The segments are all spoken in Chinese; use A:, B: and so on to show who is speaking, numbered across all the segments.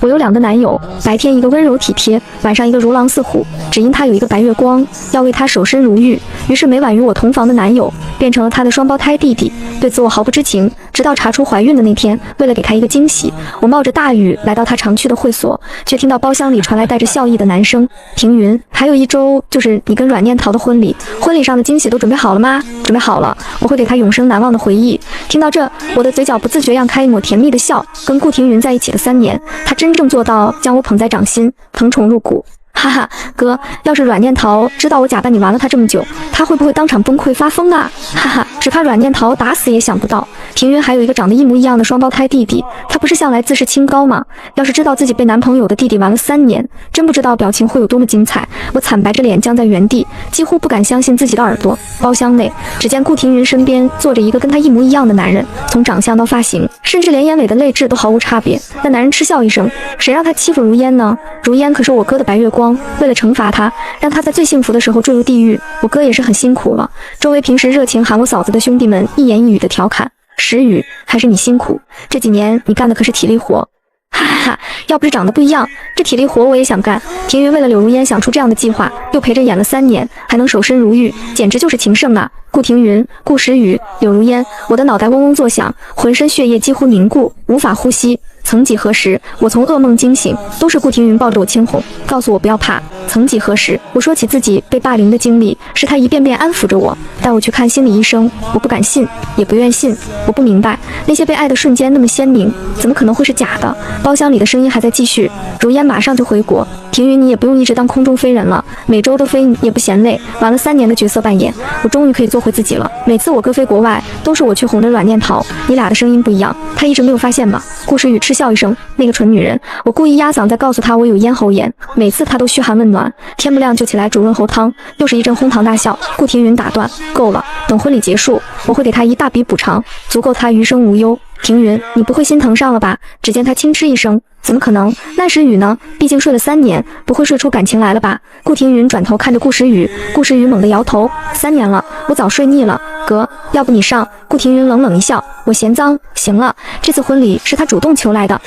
A: 我有2个男友，白天一个温柔体贴，晚上一个如狼似虎。只因他有一个白月光，要为他守身如玉。于是每晚与我同房的男友，变成了他的双胞胎弟弟。对此我毫不知情，直到查出怀孕的那天，为了给他一个惊喜，我冒着大雨来到他常去的会所，却听到包厢里传来带着笑意的男声：停云，还有1周就是你跟阮念桃的婚礼，婚礼上的惊喜都准备好了吗？准备好了，我会给他永生难忘的回忆。听到这，我的嘴角不自觉漾开一抹甜蜜的笑。跟顾庭云在一起的3年，他真正做到将我捧在掌心，疼宠入骨。哈哈，哥，要是阮念桃知道我假扮你玩了他这么久，他会不会当场崩溃发疯啊？哈哈，只怕阮念桃打死也想不到，庭云还有一个长得一模一样的双胞胎弟弟。他不是向来自视清高吗？要是知道自己被男朋友的弟弟玩了3年，真不知道表情会有多么精彩。我惨白着脸僵在原地，几乎不敢相信自己的耳朵。包厢内，只见顾庭云身边坐着一个跟他一模一样的男人，从长相到发型，甚至连眼尾的泪痣都毫无差别。那男人嗤笑一声，谁让他欺负如烟呢？如烟可是我哥的白月光，为了惩罚他，让他在最幸福的时候坠入地狱，我哥也是很辛苦了。周围平时热情喊我嫂子的兄弟们一言一语的调侃：石宇，还是你辛苦，这几年你干的可是体力活。哈哈哈，要不是长得不一样，这体力活我也想干。庭云为了柳如烟想出这样的计划，又陪着演了3年，还能守身如玉，简直就是情圣啊！顾庭云、顾时雨、柳如烟，我的脑袋嗡嗡作响，浑身血液几乎凝固，无法呼吸。曾几何时，我从噩梦惊醒，都是顾庭云抱着我亲哄，告诉我不要怕。曾几何时，我说起自己被霸凌的经历，是他一遍遍安抚着我，带我去看心理医生。我不敢信，也不愿信，我不明白，那些被爱的瞬间那么鲜明，怎么可能会是假的？包厢里的声音还在继续，如烟马上就回国，庭云你也不用一直当空中飞人了，每周都飞你也不嫌累。玩了3年的角色扮演，我终于可以做回自己了。每次我哥飞国外，都是我去哄着阮念桃。你俩的声音不一样，他一直没有发现吗？顾时雨嗤笑一声，那个蠢女人。我故意压嗓再告诉她我有咽喉炎，每次她都嘘寒问暖，天不亮就起来煮润喉汤，又是一阵哄堂大笑。顾庭云打断，够了，等婚礼结束，我会给她一大笔补偿，足够她余生无忧。庭云，你不会心疼上了吧？只见他轻嗤一声，怎么可能？那时雨呢？毕竟睡了3年，不会睡出感情来了吧？顾庭云转头看着顾时雨，顾时雨猛地摇头，3年了，我早睡腻了。哥，要不你上？顾庭云冷冷一笑，我嫌脏。行了，这次婚礼是他主动求来的，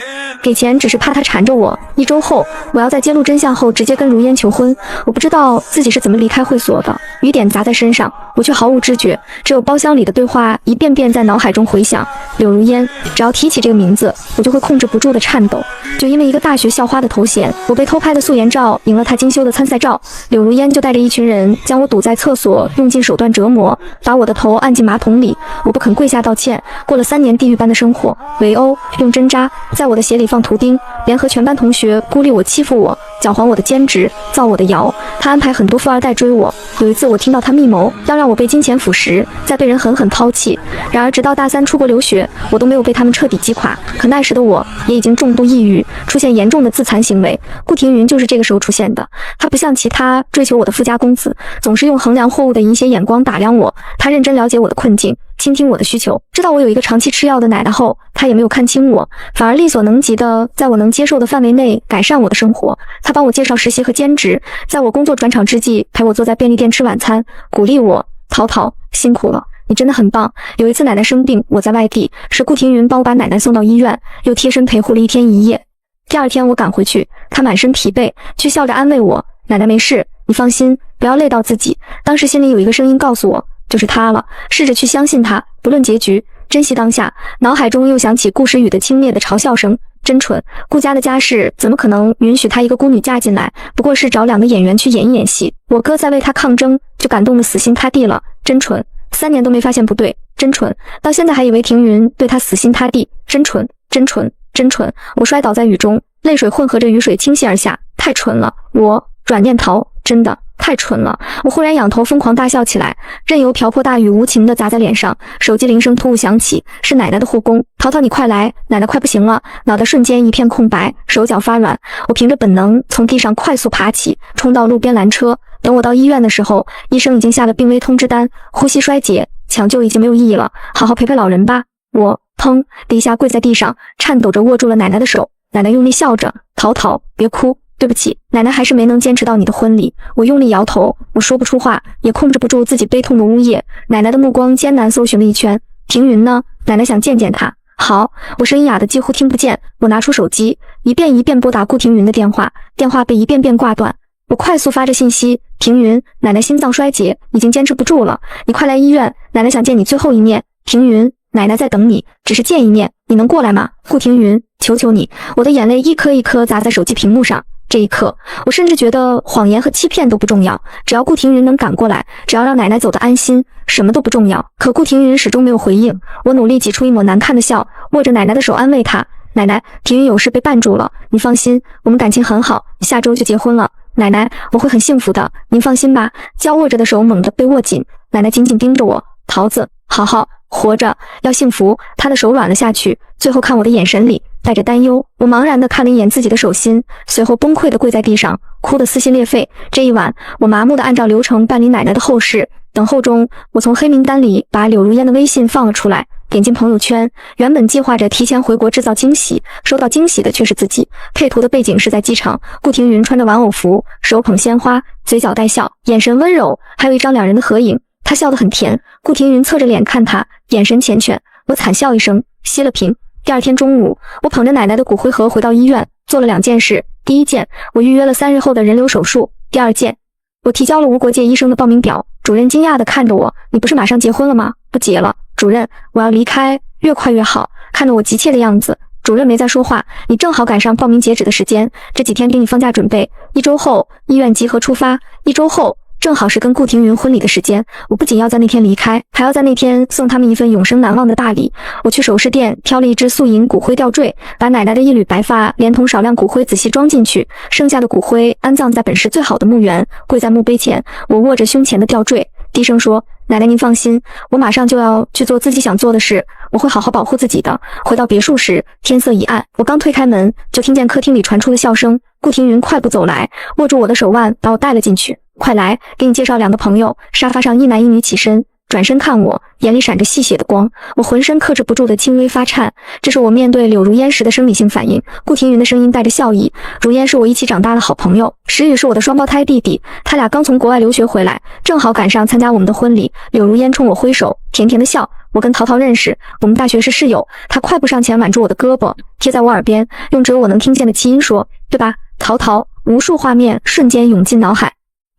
A: 给钱只是怕他缠着我。1周后，我要在揭露真相后直接跟如烟求婚。我不知道自己是怎么离开会所的，雨点砸在身上，我却毫无知觉，只有包厢里的对话一遍遍在脑海中回响。柳如烟，只要提起这个名字，我就会控制不住的颤抖。就因为一个大学校花的头衔，我被偷拍的素颜照赢了他精修的参赛照。柳如烟就带着一群人将我堵在厕所，用尽手段折磨，把我的头按进马桶里。我不肯跪下道歉，过了3年地狱般的生活，围殴，用针扎，在我的鞋里放图钉，联合全班同学孤立我欺负我，搅黄我的兼职，造我的谣。他安排很多富二代追我。有一次我听到他密谋要让我被金钱腐蚀，再被人狠狠抛弃。然而直到大3出国留学，我都没有被他们彻底击垮。可那时的我也已经重度抑郁，出现严重的自残行为。顾庭云就是这个时候出现的。他不像其他追求我的富家公子，总是用衡量货物的淫邪眼光打量我。他认真了解我的困境，倾听我的需求，知道我有一个长期吃药的奶奶后，他也没有看清我，反而力所能及的在我能接受的范围内改善我的生活。他帮我介绍实习和兼职，在我工作转场之际陪我坐在便利店吃晚餐，鼓励我：淘淘辛苦了，你真的很棒。有一次奶奶生病，我在外地，是顾庭云帮我把奶奶送到医院，又贴身陪护了1天1夜。第2天我赶回去，他满身疲惫，却笑着安慰我：奶奶没事，你放心，不要累到自己。当时心里有一个声音告诉我，就是他了，试着去相信他，不论结局，珍惜当下。脑海中又响起顾时雨的轻蔑的嘲笑声，真蠢，顾家的家世怎么可能允许他一个孤女嫁进来？不过是找2个演员去演一演戏，我哥在为他抗争，就感动得死心塌地了，真蠢。3年都没发现不对，真蠢，到现在还以为庭云对他死心塌地，真蠢，真蠢，真蠢。我摔倒在雨中，泪水混合着雨水倾泻而下，太蠢了，我阮念桃真的太蠢了。我忽然仰头疯狂大笑起来，任由瓢泼大雨无情地砸在脸上。手机铃声突兀响起，是奶奶的护工。淘淘你快来，奶奶快不行了。脑袋瞬间一片空白，手脚发软。我凭着本能从地上快速爬起，冲到路边拦车。等我到医院的时候，医生已经下了病危通知单，呼吸衰竭，抢救已经没有意义了，好好陪陪老人吧。我砰的一下跪在地上，颤抖着握住了奶奶的手。奶奶用力笑着，淘淘别哭，对不起，奶奶还是没能坚持到你的婚礼。我用力摇头，我说不出话，也控制不住自己悲痛的呜咽。奶奶的目光艰难搜寻了一圈，庭云呢？奶奶想见见他。好，我声音哑得几乎听不见。我拿出手机，一遍一遍拨打顾庭云的电话，电话被一遍遍挂断。我快速发着信息，庭云，奶奶心脏衰竭，已经坚持不住了，你快来医院，奶奶想见你最后一面。庭云，奶奶在等你，只是见一面，你能过来吗？顾庭云，求求你。我的眼泪一颗一颗砸在手机屏幕上。这一刻，我甚至觉得谎言和欺骗都不重要，只要顾庭云能赶过来，只要让奶奶走得安心，什么都不重要。可顾庭云始终没有回应，我努力挤出一抹难看的笑，握着奶奶的手安慰她，奶奶，庭云有事被绊住了，你放心，我们感情很好，下周就结婚了。奶奶，我会很幸福的，您放心吧。交握着的手猛地被握紧，奶奶紧紧盯着我，桃子，好好活着，要幸福。她的手软了下去，最后看我的眼神里带着担忧。我茫然地看了一眼自己的手心，随后崩溃地跪在地上，哭得撕心裂肺。这一晚，我麻木地按照流程办理奶奶的后事。等候中，我从黑名单里把柳如烟的微信放了出来，点进朋友圈。原本计划着提前回国制造惊喜，收到惊喜的却是自己。配图的背景是在机场，顾庭云穿着玩偶服，手捧鲜花，嘴角带笑，眼神温柔，还有一张两人的合影，他笑得很甜。顾庭云侧着脸看他，眼神缱绻。我惨笑一声，熄了屏。第二天中午，我捧着奶奶的骨灰盒回到医院，做了2件事。第一件，我预约了3日后的人流手术。第二件，我提交了无国界医生的报名表。主任惊讶地看着我，你不是马上结婚了吗？不结了，主任，我要离开，越快越好。看着我急切的样子，主任没再说话。你正好赶上报名截止的时间，这几天给你放假准备。1周后，医院集合出发。1周后，正好是跟顾庭云婚礼的时间，我不仅要在那天离开，还要在那天送他们一份永生难忘的大礼。我去首饰店挑了一只素银骨灰吊坠，把奶奶的一缕白发连同少量骨灰仔细装进去，剩下的骨灰安葬在本市最好的墓园。跪在墓碑前，我握着胸前的吊坠，低声说，奶奶您放心，我马上就要去做自己想做的事，我会好好保护自己的。回到别墅时，天色已暗，我刚推开门，就听见客厅里传出了笑声。顾庭云快步走来，握住我的手腕，把我带了进去。快来，给你介绍2个朋友。沙发上一男一女起身，转身看我，眼里闪着戏谑的光。我浑身克制不住的轻微发颤，这是我面对柳如烟时的生理性反应。顾庭云的声音带着笑意，如烟是我一起长大的好朋友，石宇是我的双胞胎弟弟，他俩刚从国外留学回来，正好赶上参加我们的婚礼。柳如烟冲我挥手，甜甜的笑。我跟淘淘认识，我们大学是室友。他快步上前挽住我的胳膊，贴在我耳边，用只有我能听见的气音说，对吧，淘淘。无数画面瞬间涌进脑海。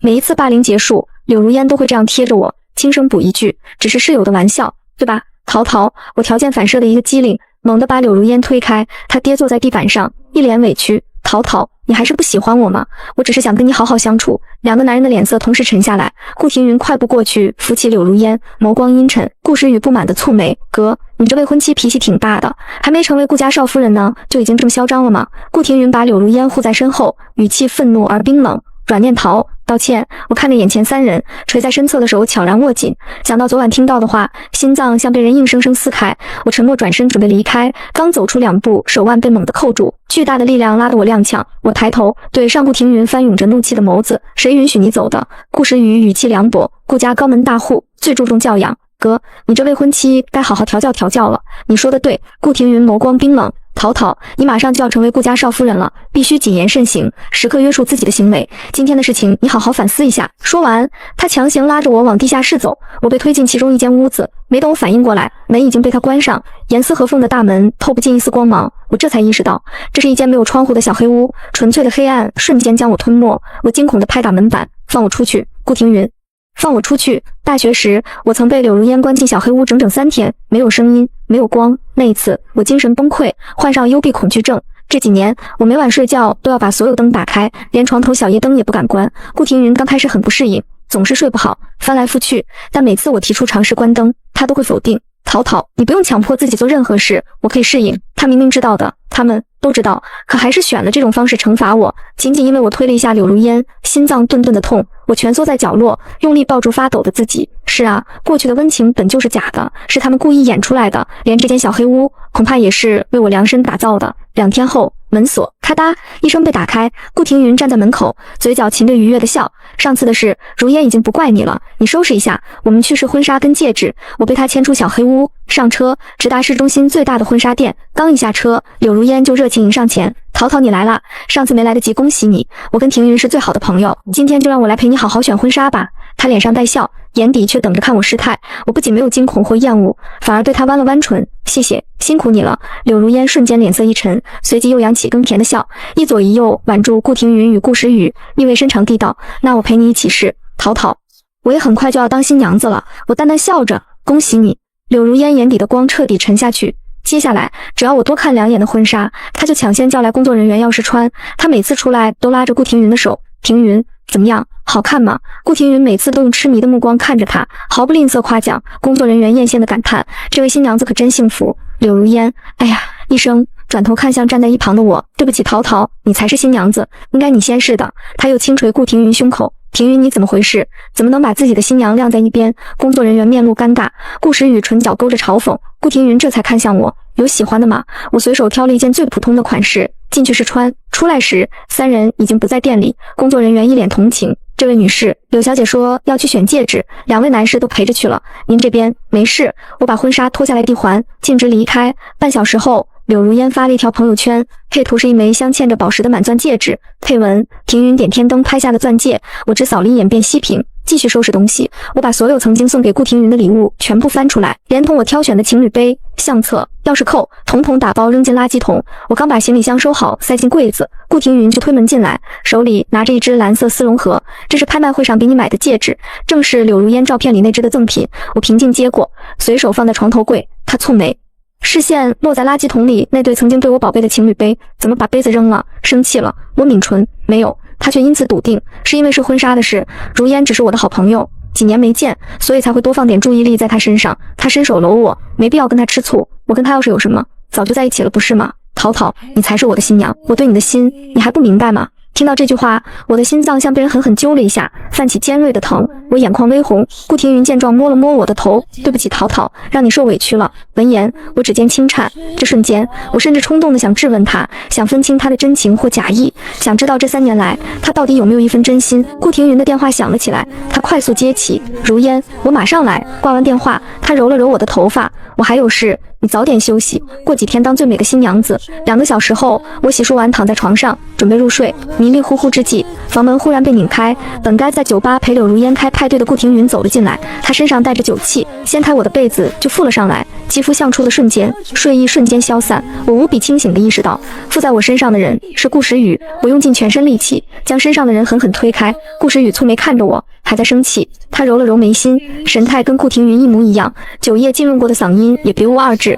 A: 每一次霸凌结束，柳如烟都会这样贴着我，轻声补一句，只是室友的玩笑，对吧，淘淘。我条件反射的一个机灵，猛地把柳如烟推开，她跌坐在地板上，一脸委屈，淘淘，你还是不喜欢我吗？我只是想跟你好好相处。2个男人的脸色同时沉下来，顾庭云快步过去扶起柳如烟，眸光阴沉。顾时雨不满地蹙眉，哥，你这未婚妻脾气挺大的，还没成为顾家少夫人呢，就已经这么嚣张了吗？顾庭云把柳如烟护在身后，语气愤怒而冰冷，阮念桃，道歉。我看着眼前3人，垂在身侧的手悄然握紧，想到昨晚听到的话，心脏像被人硬生生撕开。我沉默转身准备离开，刚走出2步，手腕被猛地扣住，巨大的力量拉得我踉跄。我抬头对上顾庭云翻涌着怒气的眸子，谁允许你走的？顾时雨语气凉薄，顾家高门大户，最注重教养，哥，你这未婚妻该好好调教调教了。你说的对。顾庭云眸光冰冷，淘淘，你马上就要成为顾家少夫人了，必须谨言慎行，时刻约束自己的行为。今天的事情你好好反思一下。说完，他强行拉着我往地下室走，我被推进其中一间屋子，没等我反应过来，门已经被他关上，严丝合缝的大门透不进一丝光芒。我这才意识到，这是一间没有窗户的小黑屋，纯粹的黑暗瞬间将我吞没。我惊恐地拍打门板，放我出去，顾庭云。放我出去！大学时，我曾被柳如烟关进小黑屋整整3天，没有声音，没有光。那一次，我精神崩溃，患上幽闭恐惧症。这几年，我每晚睡觉都要把所有灯打开，连床头小夜灯也不敢关。顾庭云刚开始很不适应，总是睡不好，翻来覆去。但每次我提出尝试关灯，他都会否定。淘淘，你不用强迫自己做任何事，我可以适应。他明明知道的，他们都知道，可还是选了这种方式惩罚我。仅仅因为我推了一下柳如烟，心脏顿顿的痛，我蜷缩在角落，用力抱住发抖的自己。是啊，过去的温情本就是假的，是他们故意演出来的，连这间小黑屋恐怕也是为我量身打造的。2天后，门锁咔嗒一声被打开，顾庭云站在门口，嘴角噙着愉悦的笑。上次的事，如烟已经不怪你了，你收拾一下，我们去试婚纱跟戒指。我被他牵出小黑屋，上车，直达市中心最大的婚纱店。刚一下车，柳如烟就热情迎上前，淘淘你来啦，上次没来得及恭喜你，我跟庭云是最好的朋友，今天就让我来陪你好好选婚纱吧。他脸上带笑，眼底却等着看我失态。我不仅没有惊恐或厌恶，反而对他弯了弯唇，谢谢，辛苦你了。柳如烟瞬间脸色一沉，随即又扬起更甜的笑，一左一右挽住顾庭云与顾时雨，意味深长地道：那我陪你一起试，淘淘。我也很快就要当新娘子了，我淡淡笑着，恭喜你。柳如烟眼底的光彻底沉下去。接下来，只要我多看2眼的婚纱，他就抢先叫来工作人员要试穿。他每次出来都拉着顾庭云的手，庭云，怎么样，好看吗？顾庭云每次都用痴迷的目光看着他，毫不吝啬夸奖。工作人员艳羡的感叹：这位新娘子可真幸福。柳如烟，哎呀，一声，转头看向站在一旁的我，对不起，淘淘，你才是新娘子，应该你先是的。他又轻捶顾庭云胸口。庭云，你怎么回事？怎么能把自己的新娘晾在一边？工作人员面露尴尬，顾时雨唇角勾着嘲讽。顾庭云这才看向我，有喜欢的吗？我随手挑了一件最普通的款式，进去试穿。出来时，3人已经不在店里。工作人员一脸同情，这位女士，柳小姐说要去选戒指，2位男士都陪着去了。您这边没事。我把婚纱脱下来递还，径直离开。半小时后，柳如烟发了一条朋友圈，配图是一枚镶嵌着宝石的满钻戒指，配文：庭云点天灯拍下的钻戒。我只扫了一眼便息屏，继续收拾东西。我把所有曾经送给顾庭云的礼物全部翻出来，连同我挑选的情侣杯、相册、钥匙扣，统统打包扔进垃圾桶。我刚把行李箱收好，塞进柜子，顾庭云就推门进来，手里拿着一只蓝色丝绒盒。这是拍卖会上给你买的戒指，正是柳如烟照片里那只的赠品。我平静接过，随手放在床头柜。他蹙眉，视线落在垃圾桶里那对曾经对我宝贝的情侣杯，怎么把杯子扔了？生气了。我抿唇，没有。他却因此笃定，是因为是婚纱的事。如烟只是我的好朋友，几年没见，所以才会多放点注意力在他身上。他伸手搂我，没必要跟他吃醋。我跟他要是有什么，早就在一起了，不是吗？淘淘，你才是我的新娘，我对你的心，你还不明白吗？听到这句话，我的心脏像被人狠狠揪了一下，泛起尖锐的疼，我眼眶微红。顾庭云见状摸了摸我的头，对不起，淘淘，让你受委屈了。闻言，我指尖轻颤，这瞬间，我甚至冲动的想质问他，想分清他的真情或假意，想知道这3年来他到底有没有一分真心。顾庭云的电话响了起来，他快速接起，如烟，我马上来。挂完电话，他揉了揉我的头发，我还有事。你早点休息，过几天当最美的新娘子。2个小时后，我洗漱完躺在床上准备入睡，迷迷糊糊之际，房门忽然被拧开，本该在酒吧陪柳如烟开派对的顾庭云走了进来，她身上带着酒气，掀开我的被子就附了上来，肌肤相触的瞬间，睡意瞬间消散。我无比清醒地意识到，附在我身上的人是顾时雨。我用尽全身力气将身上的人狠狠推开。顾时雨蹙眉看着我，还在生气。他揉了揉眉心，神态跟顾庭云一模一样，酒液浸润过的嗓音也别无二致。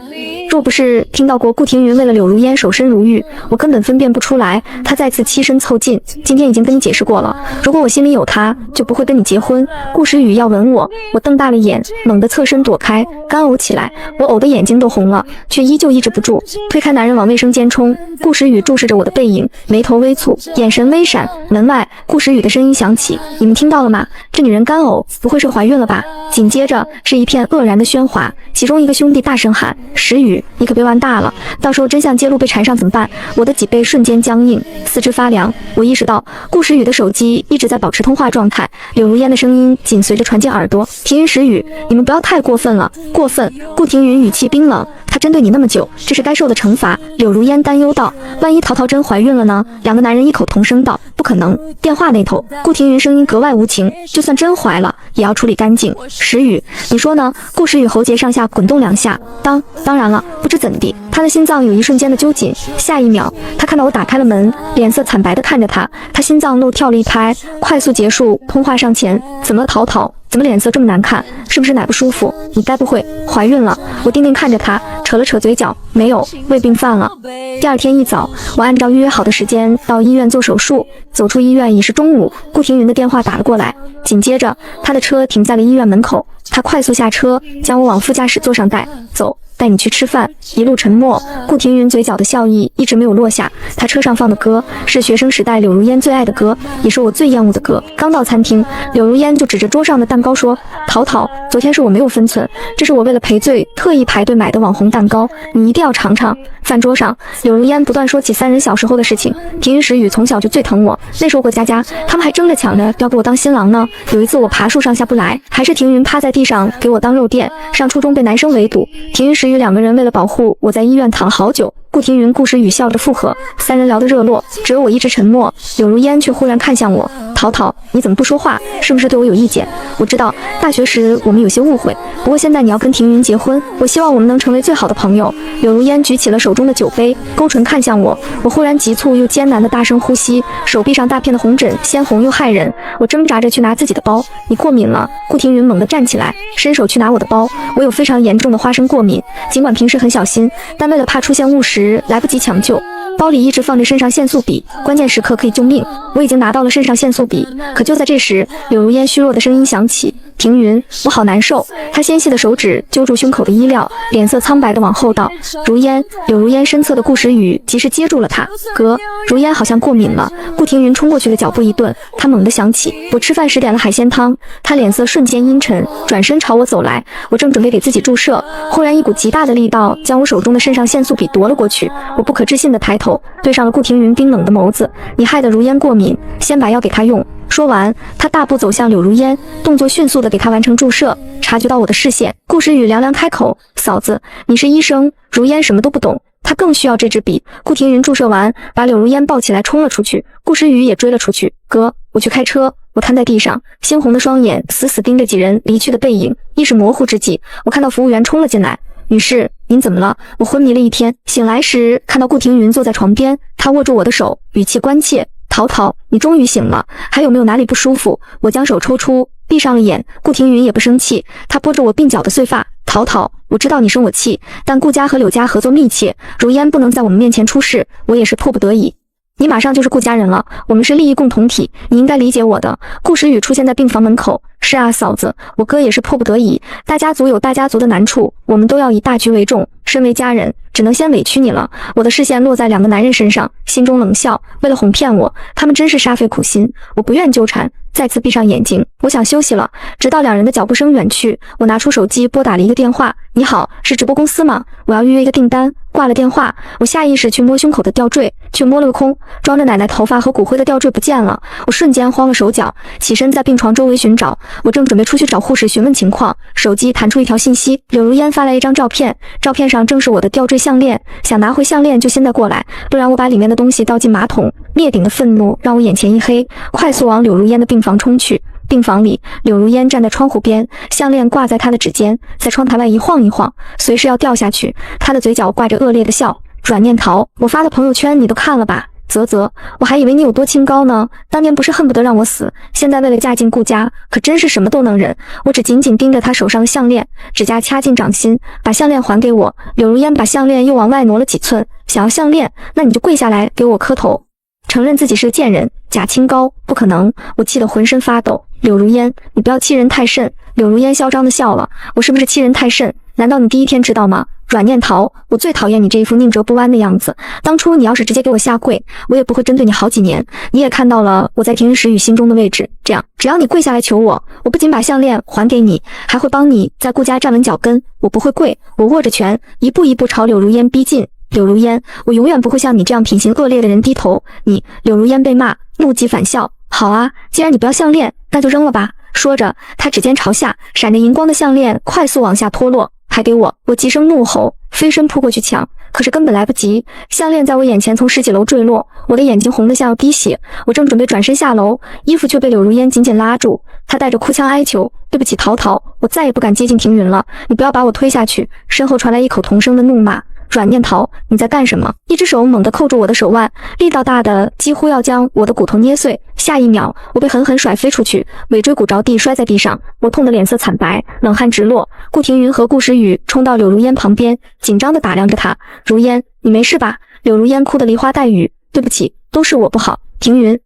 A: 若不是听到过顾庭云为了柳如烟守身如玉，我根本分辨不出来。他再次欺身凑近，今天已经跟你解释过了，如果我心里有他，就不会跟你结婚。顾时雨要吻我，我瞪大了眼，猛地侧身躲开，干呕起来，我呕得眼睛都红了，却依旧抑制不住，推开男人往卫生间冲。顾时雨注视着我的背影，眉头微蹙，眼神微闪。门外，顾时雨的声音响起：你们听到了吗？这女人干呕，不会是怀孕了吧？紧接着是一片愕然的喧哗，其中一个兄弟大声喊：时雨，你可别玩大了，到时候真相揭露被缠上怎么办？我的脊背瞬间僵硬，四肢发凉。我意识到顾时雨的手机一直在保持通话状态，柳如烟的声音紧随着传进耳朵：庭云，时雨，你们不要太过分了，过分。顾庭云语气冰冷：他针对你那么久，这是该受的惩罚。柳如烟担忧道：万一淘淘真怀孕了呢？2个男人异口同声道：不可能。电话那头，顾庭云声音格外无情：就算真怀了，也要处理干净。时雨，你说呢？顾时雨喉结上下滚动2下，当然了，不知怎地，他的心脏有一瞬间的揪紧。下一秒，他看到我打开了门，脸色惨白地看着他，他心脏漏跳了一拍，快速结束通话上前：怎么了，淘淘？怎么脸色这么难看？是不是哪不舒服？你该不会怀孕了？我定定看着他，扯了扯嘴角，没有，胃病犯了。第2天一早，我按照预约好的时间到医院做手术，走出医院已是中午。顾庭云的电话打了过来，紧接着他的车停在了医院门口，他快速下车，将我往副驾驶座上带，走，带你去吃饭。一路沉默，顾庭云嘴角的笑意一直没有落下。他车上放的歌是学生时代柳如烟最爱的歌，也是我最厌恶的歌。刚到餐厅，柳如烟就指着桌上的蛋糕说：淘淘，昨天是我没有分寸，这是我为了赔罪特意排队买的网红蛋糕，你一定要尝尝。饭桌上，柳如烟不断说起3人小时候的事情。庭云、时雨从小就最疼我，那时候过家家，他们还争着抢着要给我当新郎呢。有一次我爬树上下不来，还是庭云趴在地上给我当肉垫。上初中被男生围堵，庭云、时雨2个人为了保护我在医院躺了好久。顾庭云、顾时雨笑着附和，三人聊得热络，只有我一直沉默。柳如烟却忽然看向我，淘淘，你怎么不说话？是不是对我有意见？我知道大学时我们有些误会，不过现在你要跟庭云结婚，我希望我们能成为最好的朋友。柳如烟举起了手中的酒杯，勾唇看向我，我忽然急促又艰难的大声呼吸，手臂上大片的红疹鲜红又骇人。我挣扎着去拿自己的包，你过敏了？顾庭云猛地站起来，伸手去拿我的包。我有非常严重的花生过敏，尽管平时很小心，但为了怕出现误食，来不及抢救。包里一直放着肾上腺素笔，关键时刻可以救命。我已经拿到了肾上腺素笔，可就在这时，柳如烟虚弱的声音响起：“庭云，我好难受。”她纤细的手指揪住胸口的衣料，脸色苍白的往后倒。如烟，柳如烟身侧的顾时雨及时接住了她。哥，如烟好像过敏了。顾庭云冲过去的脚步一顿，他猛地想起我吃饭时点了海鲜汤，他脸色瞬间阴沉，转身朝我走来。我正准备给自己注射，忽然一股极大的力道将我手中的肾上腺素笔夺了过去。我不可置信地抬头，对上了顾庭云冰冷的眸子。你害得如烟过敏，先把药给他用。说完，他大步走向柳如烟，动作迅速地给他完成注射。察觉到我的视线，顾时雨凉凉开口：“嫂子，你是医生。”如烟什么都不懂，她更需要这支笔。顾庭云注射完，把柳如烟抱起来冲了出去，顾时雨也追了出去。哥，我去开车。我瘫在地上，猩红的双眼死死盯着几人离去的背影，意识模糊之际，我看到服务员冲了进来。女士，您怎么了？我昏迷了一天，醒来时看到顾庭云坐在床边，她握住我的手，语气关切：“淘淘，你终于醒了，还有没有哪里不舒服？”我将手抽出，闭上了眼。顾庭云也不生气，她拨着我鬓角的碎发：“淘淘，我知道你生我气，但顾家和柳家合作密切，如烟不能在我们面前出事，我也是迫不得已。你马上就是顾家人了，我们是利益共同体，你应该理解我的。”顾时雨出现在病房门口：“是啊，嫂子，我哥也是迫不得已，大家族有大家族的难处，我们都要以大局为重，身为家人，只能先委屈你了。”我的视线落在两个男人身上，心中冷笑，为了哄骗我，他们真是煞费苦心。我不愿纠缠，再次闭上眼睛，我想休息了。直到两人的脚步声远去，我拿出手机拨打了一个电话：“你好，是直播公司吗？我要预约一个订单。”挂了电话，我下意识去摸胸口的吊坠，却摸了个空，装着奶奶头发和骨灰的吊坠不见了。我瞬间慌了手脚，起身在病床周围寻找。我正准备出去找护士询问情况，手机弹出一条信息：柳如烟发来一张照片，照片上正是我的吊坠项链，想拿回项链就现在过来，不然我把里面的东西倒进马桶。灭顶的愤怒让我眼前一黑，快速往柳如烟的病房冲去。病房里，柳如烟站在窗户边，项链挂在她的指尖，在窗台外一晃一晃，随时要掉下去。她的嘴角挂着恶劣的笑。阮念桃，我发的朋友圈你都看了吧？啧啧，我还以为你有多清高呢，当年不是恨不得让我死，现在为了嫁进顾家，可真是什么都能忍。我只紧紧盯着她手上的项链，指甲掐进掌心，把项链还给我。柳如烟把项链又往外挪了几寸，想要项链，那你就跪下来给我磕头，承认自己是个贱人，假清高，不可能！我气得浑身发抖。柳如烟，你不要欺人太甚。柳如烟嚣张地笑了，我是不是欺人太甚？难道你第一天知道吗？阮念桃，我最讨厌你这一副宁折不弯的样子。当初你要是直接给我下跪，我也不会针对你好几年。你也看到了我在庭云时雨心中的位置，这样只要你跪下来求我，我不仅把项链还给你，还会帮你在顾家站稳脚跟。我不会跪，我握着拳，一步一步朝柳如烟逼近。柳如烟，我永远不会向你这样品行恶劣的人低头。你，柳如烟被骂，怒极反笑。好啊，既然你不要项链，那就扔了吧。说着，他指尖朝下，闪着银光的项链快速往下脱落。还给我！我急声怒吼，飞身扑过去抢，可是根本来不及，项链在我眼前从10几楼坠落，我的眼睛红得像要滴血。我正准备转身下楼，衣服却被柳如烟紧紧拉住，她带着哭腔哀求：“对不起，淘淘，我再也不敢接近庭云了，你不要把我推下去。”身后传来异口同声的怒骂：“阮念桃，你在干什么？”一只手猛地扣住我的手腕，力道大的几乎要将我的骨头捏碎。下一秒，我被狠狠甩飞出去，尾椎骨着地摔在地上，我痛得脸色惨白，冷汗直落。顾庭云和顾时雨冲到柳如烟旁边，紧张地打量着她：“如烟，你没事吧？”柳如烟哭得梨花带雨：“对不起，都是我不好。庭云，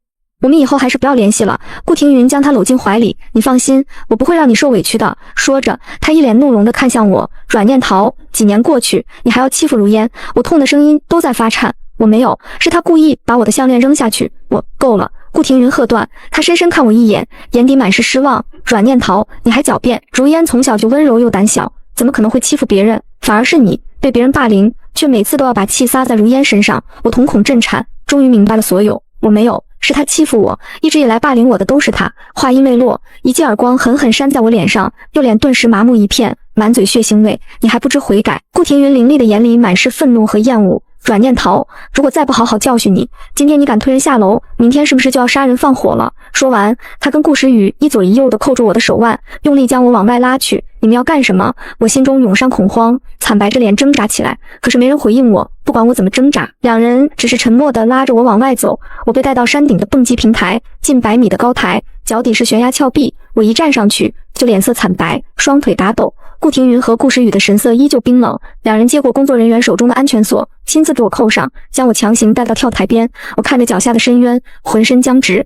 A: 我们以后还是不要联系了。”顾庭云将她搂进怀里：“你放心，我不会让你受委屈的。”说着，她一脸怒容地看向我：“阮念桃，几年过去，你还要欺负如烟？”我痛的声音都在发颤。我没有，是他故意把我的项链扔下去。我够了！顾庭云喝断，他深深看我一眼，眼底满是失望。阮念桃，你还狡辩！如烟从小就温柔又胆小，怎么可能会欺负别人？反而是你被别人霸凌，却每次都要把气撒在如烟身上。我瞳孔震颤，终于明白了所有。我没有，是他欺负我，一直以来霸凌我的都是他。话音未落，一记耳光狠狠扇在我脸上，右脸顿时麻木一片，满嘴血腥味。你还不知悔改！顾庭云凌厉的眼里满是愤怒和厌恶。转念逃，如果再不好好教训你，今天你敢推人下楼，明天是不是就要杀人放火了？说完，他跟顾时雨一左一右地扣住我的手腕，用力将我往外拉去。你们要干什么？我心中涌上恐慌，惨白着脸挣扎起来，可是没人回应我。不管我怎么挣扎，两人只是沉默地拉着我往外走。我被带到山顶的蹦极平台，近100米的高台，脚底是悬崖峭壁。我一站上去，就脸色惨白，双腿打抖。顾庭云和顾时雨的神色依旧冰冷，两人接过工作人员手中的安全锁，亲自给我扣上，将我强行带到跳台边。我看着脚下的深渊，浑身僵直，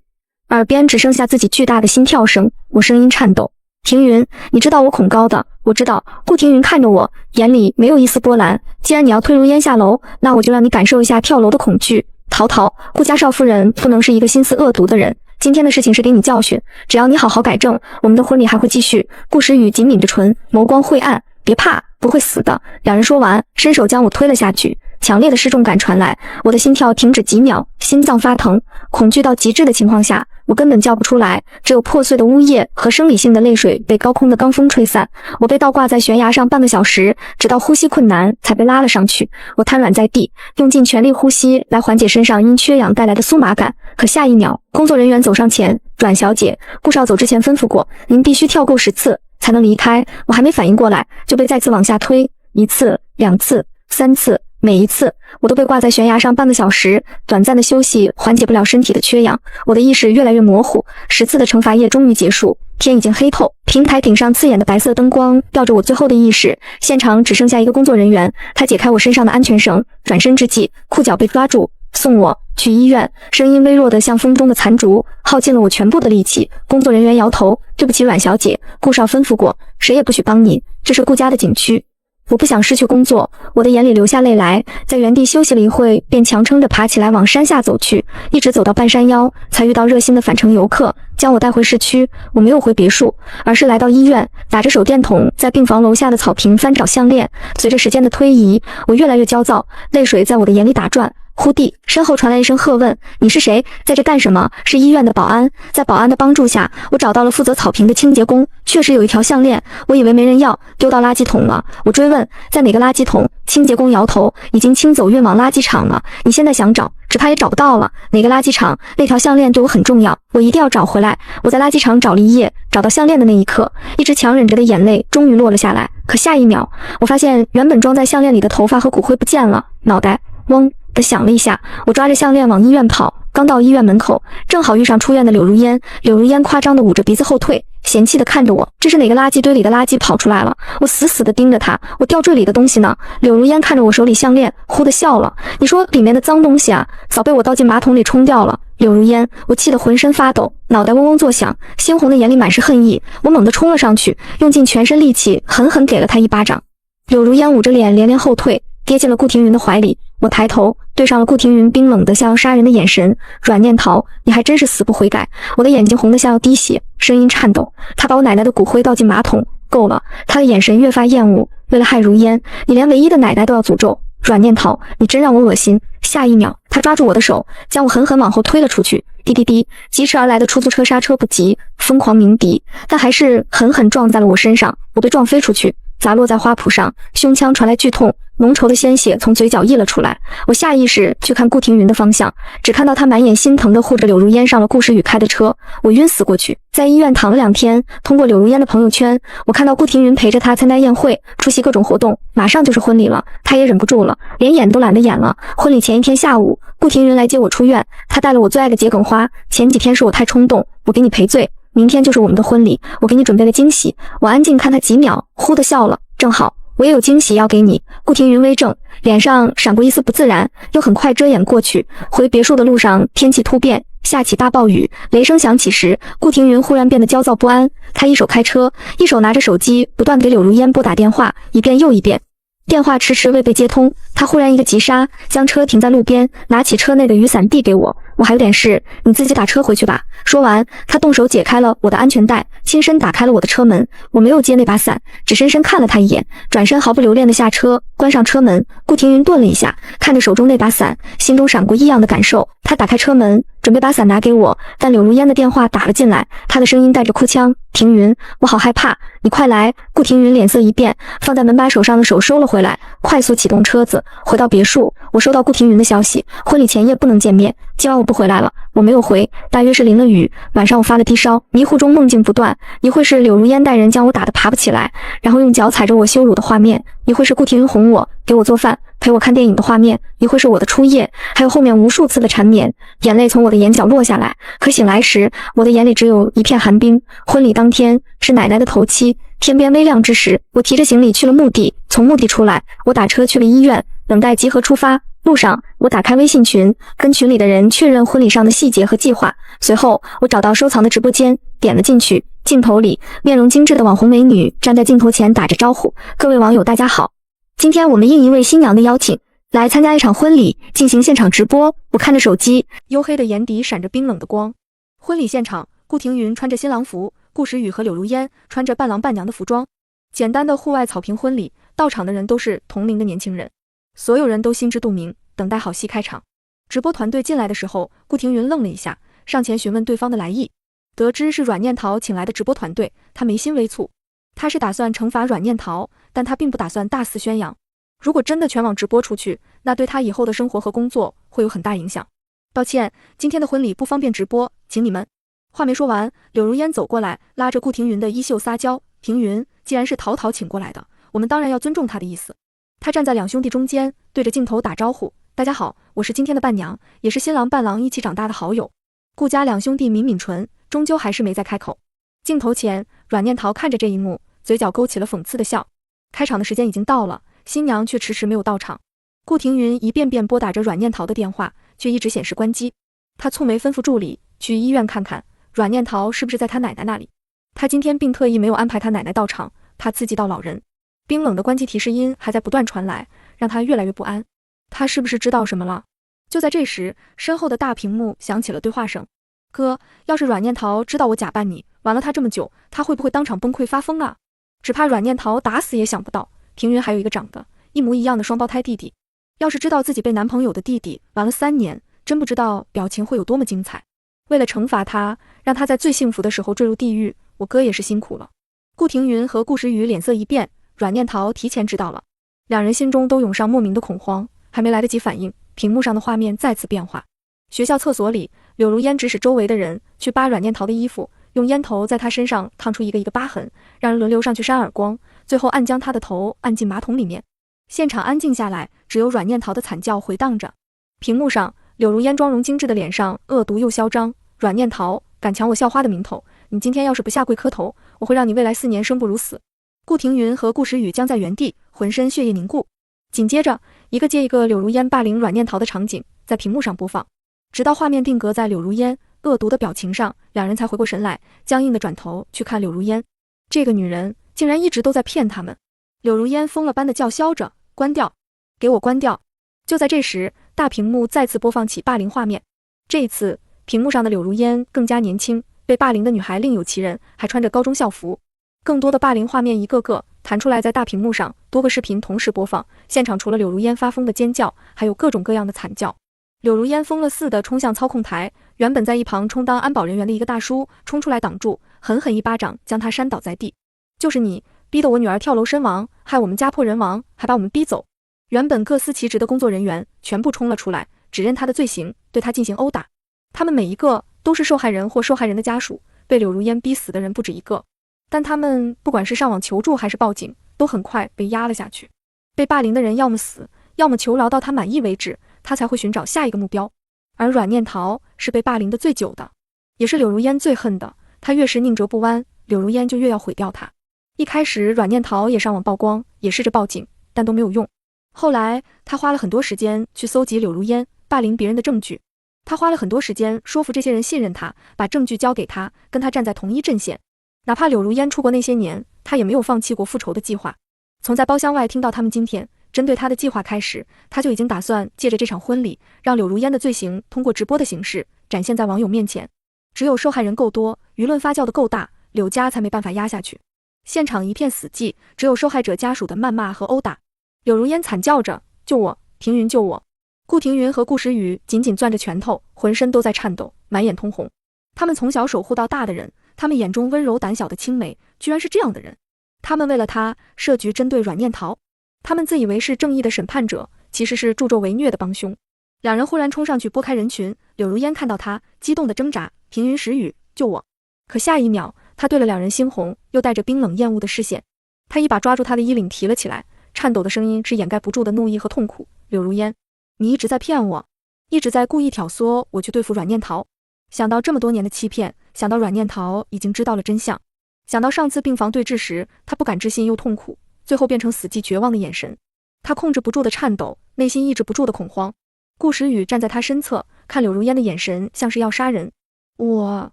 A: 耳边只剩下自己巨大的心跳声。我声音颤抖：庭云，你知道我恐高的。我知道。顾庭云看着我，眼里没有一丝波澜。既然你要推如烟下楼，那我就让你感受一下跳楼的恐惧。陶陶，顾家少夫人不能是一个心思恶毒的人。今天的事情是给你教训，只要你好好改正，我们的婚礼还会继续。顾时雨紧抿着唇，眸光晦暗。别怕，不会死的。两人说完，伸手将我推了下去。强烈的失重感传来，我的心跳停止几秒，心脏发疼。恐惧到极致的情况下，我根本叫不出来，只有破碎的呜咽和生理性的泪水被高空的罡风吹散。我被倒挂在悬崖上半个小时，直到呼吸困难才被拉了上去。我瘫软在地，用尽全力呼吸来缓解身上因缺氧带来的酥麻感。可下一秒，工作人员走上前：阮小姐，顾少走之前吩咐过，您必须跳够10次才能离开。我还没反应过来，就被再次往下推，1次、2次、3次。每一次，我都被挂在悬崖上半个小时，短暂的休息缓解不了身体的缺氧。我的意识越来越模糊，10次的惩罚夜终于结束，天已经黑透，平台顶上刺眼的白色灯光吊着我最后的意识。现场只剩下一个工作人员，他解开我身上的安全绳，转身之际，裤脚被抓住，送我去医院。声音微弱的像风中的残烛，耗尽了我全部的力气。工作人员摇头：对不起，阮小姐，顾少吩咐过，谁也不许帮你，这是顾家的景区。我不想失去工作，我的眼里流下泪来，在原地休息了一会，便强撑着爬起来往山下走去，一直走到半山腰，才遇到热心的返程游客，将我带回市区。我没有回别墅，而是来到医院，打着手电筒在病房楼下的草坪翻找项链。随着时间的推移，我越来越焦躁，泪水在我的眼里打转。忽地，身后传来一声喝问：你是谁？在这干什么？是医院的保安。在保安的帮助下，我找到了负责草坪的清洁工，确实有一条项链，我以为没人要，丢到垃圾桶了。我追问在哪个垃圾桶，清洁工摇头，已经清走运往垃圾场了。你现在想找，只怕也找不到了。哪个垃圾场？那条项链对我很重要，我一定要找回来。我在垃圾场找了一夜，找到项链的那一刻，一直强忍着的眼泪终于落了下来。可下一秒，我发现原本装在项链里的头发和骨灰不见了，脑袋嗡的响了一下，我抓着项链往医院跑。刚到医院门口，正好遇上出院的柳如烟。柳如烟夸张地捂着鼻子后退，嫌弃地看着我：这是哪个垃圾堆里的垃圾跑出来了？我死死地盯着他，我吊坠里的东西呢？柳如烟看着我手里项链，忽地笑了：你说里面的脏东西啊，早被我倒进马桶里冲掉了。柳如烟，我气得浑身发抖，脑袋嗡嗡作响，鲜红的眼里满是恨意。我猛地冲了上去，用尽全身力气狠狠给了他一巴掌。柳如烟捂着脸连连后退，跌进了顾庭云的怀里。我抬头对上了顾庭云冰冷的像要杀人的眼神。阮念桃，你还真是死不悔改。我的眼睛红得像要滴血，声音颤抖。他把我奶奶的骨灰倒进马桶，够了。他的眼神越发厌恶。为了害如烟，你连唯一的奶奶都要诅咒。阮念桃，你真让我恶心。下一秒，他抓住我的手，将我狠狠往后推了出去。滴滴滴，疾驰而来的出租车刹车不及，疯狂鸣笛，但还是狠狠撞在了我身上。我被撞飞出去，砸落在花圃上，胸腔传来剧痛，浓稠的鲜血从嘴角溢了出来。我下意识去看顾庭云的方向，只看到他满眼心疼地护着柳如烟上了顾时雨开的车。我晕死过去，在医院躺了2天。通过柳如烟的朋友圈，我看到顾庭云陪着他参加宴会，出席各种活动，马上就是婚礼了。他也忍不住了，连演都懒得演了。婚礼前一天下午，顾庭云来接我出院，他带了我最爱的桔梗花。前几天是我太冲动，我给你赔罪。明天就是我们的婚礼，我给你准备了惊喜。我安静看他几秒，忽地笑了。正好我也有惊喜要给你。顾庭云微怔，脸上闪过一丝不自然，又很快遮掩过去。回别墅的路上，天气突变，下起大暴雨。雷声响起时，顾庭云忽然变得焦躁不安。他一手开车，一手拿着手机，不断给柳如烟拨打电话，一遍又一遍。电话迟迟未被接通，他忽然一个急刹，将车停在路边，拿起车内的雨伞递给我。我还有点事，你自己打车回去吧。说完，他动手解开了我的安全带，亲身打开了我的车门。我没有接那把伞，只深深看了他一眼，转身毫不留恋地下车，关上车门。顾庭云顿了一下，看着手中那把伞，心中闪过异样的感受。他打开车门，准备把伞拿给我，但柳如烟的电话打了进来，他的声音带着哭腔：庭云，我好害怕，你快来！”顾庭云脸色一变，放在门把手上的手收了回来，快速启动车子，回到别墅。我收到顾庭云的消息，婚礼前夜不能见面，今晚我不回来了。我没有回，大约是淋了雨。晚上我发了低烧，迷糊中梦境不断，一会是柳如烟带人将我打得爬不起来，然后用脚踩着我羞辱的画面，一会是顾庭云哄我，给我做饭，陪我看电影的画面，一会是我的初夜，还有后面无数次的缠绵。眼泪从我的眼角落下来，可醒来时，我的眼里只有一片寒冰。婚礼当天是奶奶的头七，天边微亮之时，我提着行李去了墓地。从墓地出来，我打车去了医院，等待集合出发。路上，我打开微信群，跟群里的人确认婚礼上的细节和计划。随后，我找到收藏的直播间，点了进去。镜头里，面容精致的网红美女站在镜头前打着招呼：“各位网友，大家好！今天我们应一位新娘的邀请，来参加一场婚礼，进行现场直播。”我看着手机，黝黑的眼底闪着冰冷的光。婚礼现场，顾庭云穿着新郎服，顾时雨和柳如烟穿着伴郎伴娘的服装。简单的户外草坪婚礼，到场的人都是同龄的年轻人。所有人都心知肚明，等待好戏开场。直播团队进来的时候，顾庭云愣了一下，上前询问对方的来意。得知是阮念桃请来的直播团队，他眉心微蹙。他是打算惩罚阮念桃，但他并不打算大肆宣扬。如果真的全网直播出去，那对他以后的生活和工作会有很大影响。抱歉，今天的婚礼不方便直播，请你们。话没说完，柳如烟走过来，拉着顾庭云的衣袖撒娇：“庭云，既然是陶陶请过来的，我们当然要尊重他的意思。”他站在两兄弟中间，对着镜头打招呼：“大家好，我是今天的伴娘，也是新郎伴郎一起长大的好友。”顾家两兄弟抿抿唇，终究还是没再开口。镜头前，阮念桃看着这一幕，嘴角勾起了讽刺的笑。开场的时间已经到了，新娘却迟迟没有到场。顾庭云一遍遍拨打着阮念桃的电话，却一直显示关机。他蹙眉吩咐助理去医院看看阮念桃是不是在他奶奶那里。他今天并特意没有安排他奶奶到场，怕刺激到老人。冰冷的关机提示音还在不断传来，让他越来越不安。他是不是知道什么了？就在这时，身后的大屏幕响起了对话声：“哥，要是阮念桃知道我假扮你，玩了他这么久，他会不会当场崩溃发疯啊？只怕阮念桃打死也想不到，庭云还有一个长得一模一样的双胞胎弟弟。要是知道自己被男朋友的弟弟玩了3年，真不知道表情会有多么精彩。为了惩罚他，让他在最幸福的时候坠入地狱，我哥也是辛苦了。”顾庭云和顾时雨脸色一变，阮念桃提前知道了，两人心中都涌上莫名的恐慌，还没来得及反应，屏幕上的画面再次变化。学校厕所里，柳如烟指使周围的人去扒阮念桃的衣服，用烟头在她身上烫出一个一个疤痕，让人轮流上去扇耳光，最后暗将她的头按进马桶里面。现场安静下来，只有阮念桃的惨叫回荡着。屏幕上，柳如烟妆容精致的脸上恶毒又嚣张：“阮念桃，敢抢我校花的名头，你今天要是不下跪磕头，我会让你未来4年生不如死。”顾庭云和顾时雨僵在原地，浑身血液凝固。紧接着，一个接一个柳如烟霸凌阮念桃的场景在屏幕上播放，直到画面定格在柳如烟恶毒的表情上，两人才回过神来，僵硬的转头去看柳如烟。这个女人竟然一直都在骗他们。柳如烟疯了般的叫嚣着：“关掉，给我关掉！”就在这时，大屏幕再次播放起霸凌画面。这一次，屏幕上的柳如烟更加年轻，被霸凌的女孩另有其人，还穿着高中校服。更多的霸凌画面一个个弹出来，在大屏幕上，多个视频同时播放。现场除了柳如烟发疯的尖叫，还有各种各样的惨叫。柳如烟疯了似的冲向操控台，原本在一旁充当安保人员的一个大叔冲出来挡住，狠狠一巴掌将他扇倒在地。“就是你，逼得我女儿跳楼身亡，害我们家破人亡，还把我们逼走。”原本各司其职的工作人员全部冲了出来，指认他的罪行，对他进行殴打。他们每一个都是受害人或受害人的家属，被柳如烟逼死的人不止一个。但他们不管是上网求助还是报警，都很快被压了下去。被霸凌的人要么死，要么求饶到他满意为止，他才会寻找下一个目标。而阮念桃是被霸凌的最久的，也是柳如烟最恨的。他越是宁折不弯，柳如烟就越要毁掉他。一开始阮念桃也上网曝光，也试着报警，但都没有用。后来他花了很多时间去搜集柳如烟霸凌别人的证据，他花了很多时间说服这些人信任他，把证据交给他，跟他站在同一阵线。哪怕柳如烟出国那些年，他也没有放弃过复仇的计划。从在包厢外听到他们今天针对他的计划开始，他就已经打算借着这场婚礼，让柳如烟的罪行通过直播的形式展现在网友面前。只有受害人够多，舆论发酵的够大，柳家才没办法压下去。现场一片死寂，只有受害者家属的谩骂和殴打。柳如烟惨叫着：“救我！庭云救我！”顾庭云和顾时雨紧紧攥着拳头，浑身都在颤抖，满眼通红。他们从小守护到大的人，他们眼中温柔胆小的青梅，居然是这样的人。他们为了他设局针对阮念桃，他们自以为是正义的审判者，其实是助纣为虐的帮凶。两人忽然冲上去拨开人群，柳如烟看到他，激动的挣扎，平云石语，救我！可下一秒，他对了两人猩红又带着冰冷厌恶的视线，他一把抓住他的衣领提了起来，颤抖的声音是掩盖不住的怒意和痛苦。柳如烟，你一直在骗我，一直在故意挑唆我去对付阮念桃。想到这么多年的欺骗，想到阮念桃已经知道了真相，想到上次病房对峙时，他不敢置信又痛苦，最后变成死寂绝望的眼神，他控制不住的颤抖，内心抑制不住的恐慌。顾时雨站在他身侧，看柳如烟的眼神像是要杀人。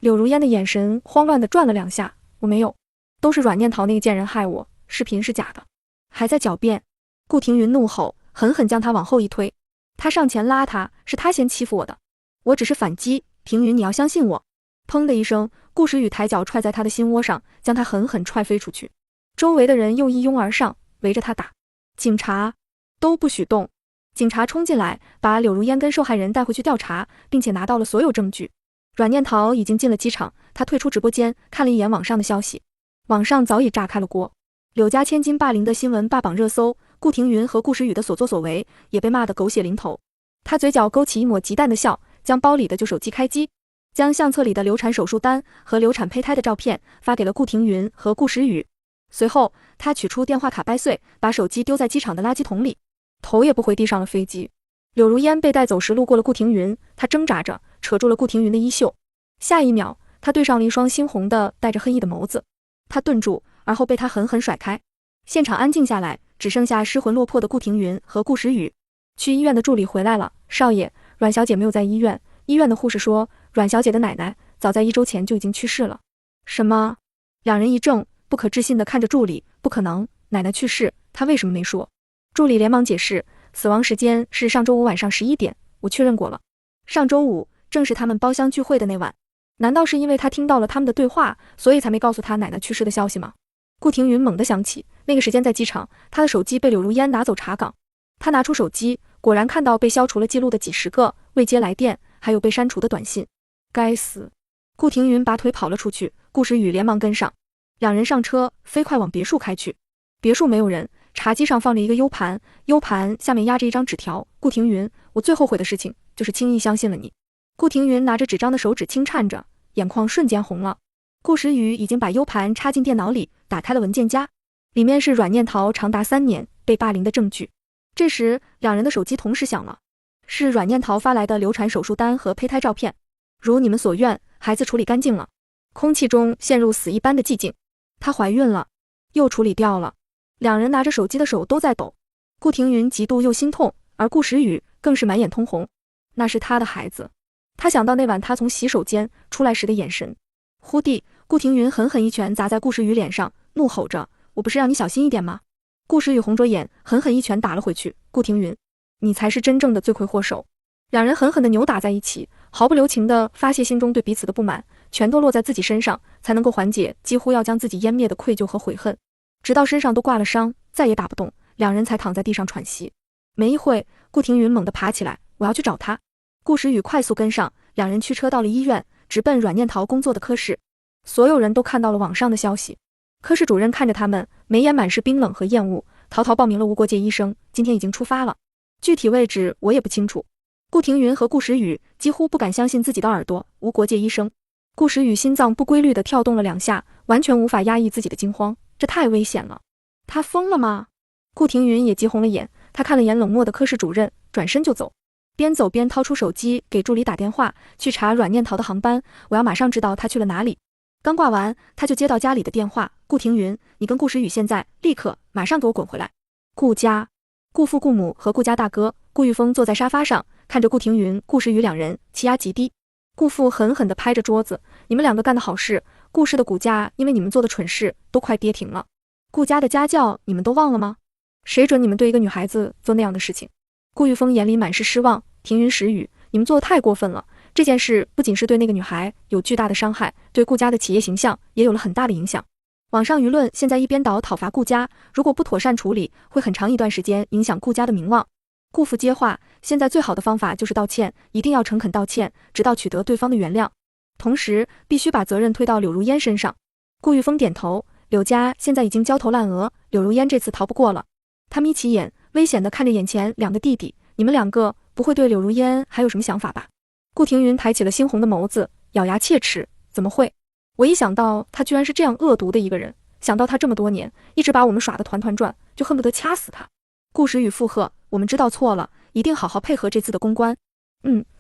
A: 柳如烟的眼神慌乱地转了两下，我没有，都是阮念桃那个贱人害我，视频是假的，还在狡辩。顾庭云怒吼，狠狠将他往后一推，他上前拉他，是他先欺负我的，我只是反击，庭云你要相信我。砰的一声，顾时雨抬脚踹在他的心窝上，将他狠狠踹飞出去。周围的人又一拥而上，围着他打。警察都不许动。警察冲进来，把柳如烟跟受害人带回去调查，并且拿到了所有证据。阮念桃已经进了机场，他退出直播间，看了一眼网上的消息，网上早已炸开了锅。柳家千金霸凌的新闻霸榜热搜，顾庭云和顾时雨的所作所为也被骂得狗血淋头。他嘴角勾起一抹极淡的笑，将包里的旧手机开机，将相册里的流产手术单和流产胚胎的照片发给了顾庭云和顾时雨。随后，他取出电话卡掰碎，把手机丢在机场的垃圾桶里，头也不回地上了飞机。柳如烟被带走时路过了顾庭云，他挣扎着扯住了顾庭云的衣袖，下一秒，他对上了一双猩红的带着恨意的眸子，他顿住，而后被他狠狠甩开。现场安静下来，只剩下失魂落魄的顾庭云和顾时雨。去医院的助理回来了，少爷，阮小姐没有在医院，医院的护士说阮小姐的奶奶早在1周前就已经去世了。什么？两人一怔，不可置信地看着助理，不可能，奶奶去世，她为什么没说？助理连忙解释，死亡时间是上周五晚上11点，我确认过了。上周五正是他们包厢聚会的那晚，难道是因为他听到了他们的对话，所以才没告诉他奶奶去世的消息吗？顾庭云猛地想起，那个时间在机场，他的手机被柳如烟拿走查岗。他拿出手机，果然看到被消除了记录的几十个未接来电，还有被删除的短信。该死！顾庭云拔腿跑了出去，顾时雨连忙跟上，两人上车，飞快往别墅开去。别墅没有人，茶几上放着一个 U 盘， U 盘下面压着一张纸条，顾庭云，我最后悔的事情就是轻易相信了你。顾庭云拿着纸张的手指轻颤着，眼眶瞬间红了。顾时雨已经把 U 盘插进电脑里，打开了文件夹，里面是阮念桃长达3年被霸凌的证据。这时，两人的手机同时响了，是阮念桃发来的流产手术单和胚胎照片。如你们所愿，孩子处理干净了。空气中陷入死一般的寂静。她怀孕了，又处理掉了。两人拿着手机的手都在抖。顾庭云嫉妒又心痛，而顾时雨更是满眼通红。那是他的孩子。他想到那晚他从洗手间出来时的眼神。忽地，顾庭云狠狠一拳砸在顾时雨脸上，怒吼着，我不是让你小心一点吗？顾时雨红着眼，狠狠一拳打了回去。顾庭云，你才是真正的罪魁祸首。两人狠狠地扭打在一起，毫不留情地发泄心中对彼此的不满，全都落在自己身上，才能够缓解几乎要将自己湮灭的愧疚和悔恨。直到身上都挂了伤，再也打不动，两人才躺在地上喘息。没一会，顾庭云猛地爬起来，我要去找他。顾时雨快速跟上，两人驱车到了医院，直奔阮念桃工作的科室。所有人都看到了网上的消息。科室主任看着他们，眉眼满是冰冷和厌恶，滔滔报名了无国界医生，今天已经出发了，具体位置我也不清楚。顾庭云和顾时雨几乎不敢相信自己的耳朵，无国界医生。顾时雨心脏不规律地跳动了2下，完全无法压抑自己的惊慌，这太危险了。他疯了吗？顾庭云也急红了眼，他看了眼冷漠的科室主任，转身就走。边走边掏出手机给助理打电话，去查阮念桃的航班，我要马上知道他去了哪里。刚挂完，他就接到家里的电话，顾庭云，你跟顾时雨现在立刻马上给我滚回来。顾家，顾父顾母和顾家大哥顾玉峰坐在沙发上，看着顾庭云、顾时雨两人，气压极低。顾父狠狠地拍着桌子，你们两个干的好事，顾氏的股价因为你们做的蠢事都快跌停了。顾家的家教你们都忘了吗？谁准你们对一个女孩子做那样的事情？顾玉峰眼里满是失望，庭云时雨，你们做的太过分了。这件事不仅是对那个女孩有巨大的伤害，对顾家的企业形象也有了很大的影响。网上舆论现在一边倒讨伐顾家，如果不妥善处理，会很长一段时间影响顾家的名望。顾父接话，现在最好的方法就是道歉，一定要诚恳道歉，直到取得对方的原谅，同时必须把责任推到柳如烟身上。顾玉峰点头，柳家现在已经焦头烂额，柳如烟这次逃不过了。他眯起眼，危险地看着眼前两个弟弟，你们两个不会对柳如烟还有什么想法吧？顾庭云抬起了猩红的眸子，咬牙切齿，怎么会？我一想到他居然是这样恶毒的一个人，想到他这么多年一直把我们耍得团团转，就恨不得掐死他。顾时雨附和，我们知道错了，一定好好配合这次的公关。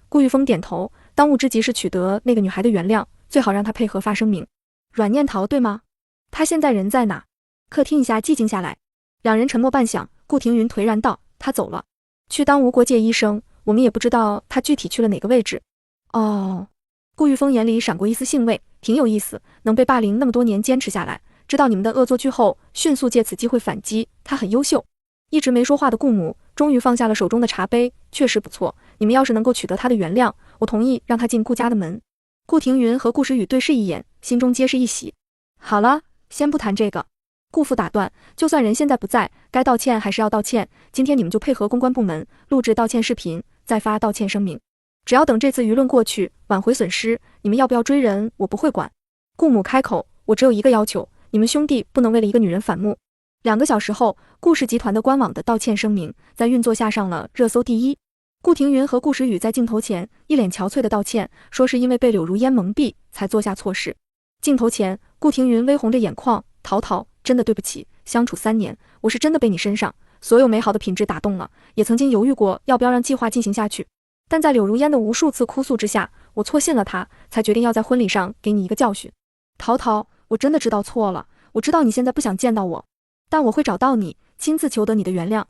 A: 顾玉峰点头，当务之急是取得那个女孩的原谅，最好让她配合发声明。阮念桃对吗？她现在人在哪？客厅一下寂静下来，两人沉默半晌，顾庭云颓然道，她走了，去当无国界医生，我们也不知道她具体去了哪个位置。哦，顾玉峰眼里闪过一丝兴味，挺有意思，能被霸凌那么多年坚持下来，知道你们的恶作剧后，迅速借此机会反击，他很优秀。一直没说话的顾母终于放下了手中的茶杯，确实不错，你们要是能够取得他的原谅，我同意让他进顾家的门。顾庭云和顾时雨对视一眼，心中皆是一喜。好了，先不谈这个。顾父打断，就算人现在不在，该道歉还是要道歉，今天你们就配合公关部门录制道歉视频，再发道歉声明。只要等这次舆论过去，挽回损失，你们要不要追人我不会管。顾母开口，我只有一个要求，你们兄弟不能为了一个女人反目。2个小时后，顾氏集团的官网的道歉声明在运作下上了热搜第一。顾庭云和顾时雨在镜头前一脸憔悴的道歉，说是因为被柳如烟蒙蔽才做下错事。镜头前，顾庭云微红着眼眶，陶陶，真的对不起，相处3年，我是真的被你身上所有美好的品质打动了，也曾经犹豫过要不要让计划进行下去，但在柳如烟的无数次哭诉之下，我错信了她，才决定要在婚礼上给你一个教训。陶陶，我真的知道错了，我知道你现在不想见到我，但我会找到你，亲自求得你的原谅。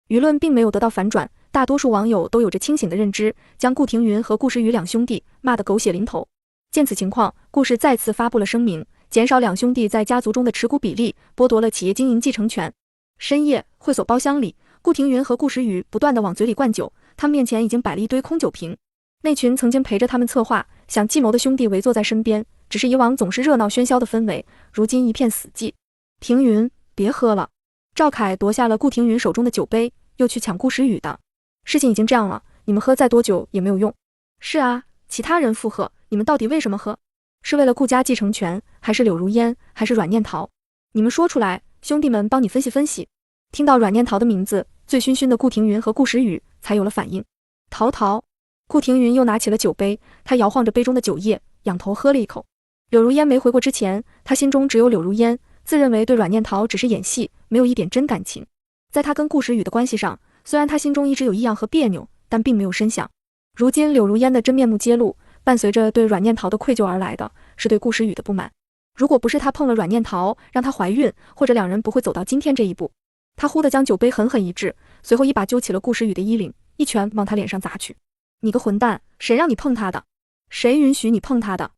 A: 舆论并没有得到反转，大多数网友都有着清醒的认知，将顾庭云和顾时雨两兄弟骂得狗血淋头。见此情况，顾氏再次发布了声明，减少两兄弟在家族中的持股比例，剥夺了企业经营继承权。深夜，会所包厢里，顾庭云和顾时雨不断地往嘴里灌酒，他们面前已经摆了一堆空酒瓶。那群曾经陪着他们策划、想计谋的兄弟围坐在身边，只是以往总是热闹喧嚣的氛围，如今一片死寂。庭云，别喝了。赵凯夺下了顾庭云手中的酒杯，又去抢顾时雨的。事情已经这样了，你们喝再多酒也没有用。是啊，其他人附和，你们到底为什么喝？是为了顾家继承权，还是柳如烟，还是阮念桃？你们说出来，兄弟们帮你分析分析。听到阮念桃的名字，醉醺醺的顾庭云和顾时雨才有了反应。桃桃。顾庭云又拿起了酒杯，他摇晃着杯中的酒液，仰头喝了一口。柳如烟没回国之前，他心中只有柳如烟，自认为对阮念桃只是演戏，没有一点真感情。在他跟顾时雨的关系上，虽然他心中一直有异样和别扭，但并没有深想。如今柳如烟的真面目揭露，伴随着对阮念桃的愧疚而来的是对顾时雨的不满。如果不是他碰了阮念桃，让她怀孕，或者两人不会走到今天这一步。他忽地将酒杯狠狠一掷，随后一把揪起了顾时雨的衣领，一拳往他脸上砸去。你个混蛋，谁让你碰他的？谁允许你碰他的？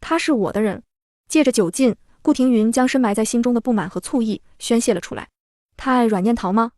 A: 他是我的人。借着酒劲，顾庭云将深埋在心中的不满和醋意宣泄了出来。他爱阮念桃吗？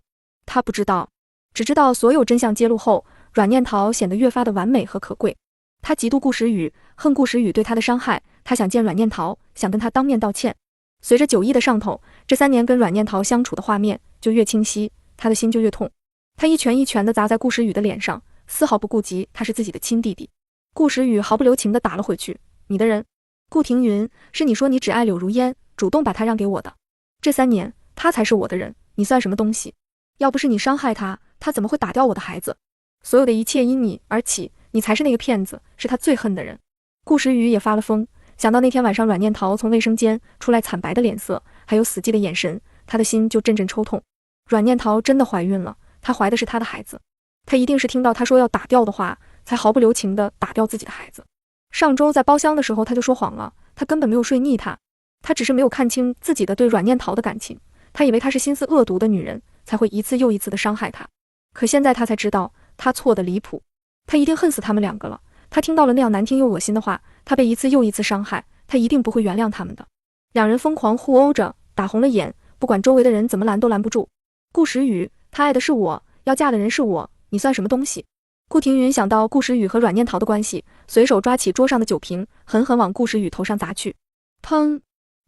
A: 他不知道，只知道所有真相揭露后，阮念桃显得越发的完美和可贵。他嫉妒顾时雨，恨顾时雨对他的伤害，他想见阮念桃，想跟他当面道歉。随着酒意的上头，这3年跟阮念桃相处的画面就越清晰，他的心就越痛。他一拳一拳地砸在顾时雨的脸上，丝毫不顾及他是自己的亲弟弟。顾时雨毫不留情地打了回去，你的人。顾庭云，是你说你只爱柳如烟，主动把他让给我的。这3年，他才是我的人，你算什么东西？要不是你伤害他，他怎么会打掉我的孩子？所有的一切因你而起，你才是那个骗子，是他最恨的人。顾时雨也发了疯，想到那天晚上阮念桃从卫生间出来惨白的脸色，还有死寂的眼神，他的心就阵阵抽痛。阮念桃真的怀孕了，她怀的是他的孩子。他一定是听到他说要打掉的话，才毫不留情地打掉自己的孩子。上周在包厢的时候他就说谎了，他根本没有睡腻他，他只是没有看清自己的对阮念桃的感情，他以为她是心思恶毒的女人，才会一次又一次地伤害他。可现在他才知道，他错得离谱，他一定恨死他们2个了。他听到了那样难听又恶心的话，他被一次又一次伤害，他一定不会原谅他们的。两人疯狂互殴着，打红了眼，不管周围的人怎么拦都拦不住。顾时雨，他爱的是我，要嫁的人是我，你算什么东西？顾庭云想到顾时雨和阮念桃的关系，随手抓起桌上的酒瓶，狠狠往顾时雨头上砸去。砰！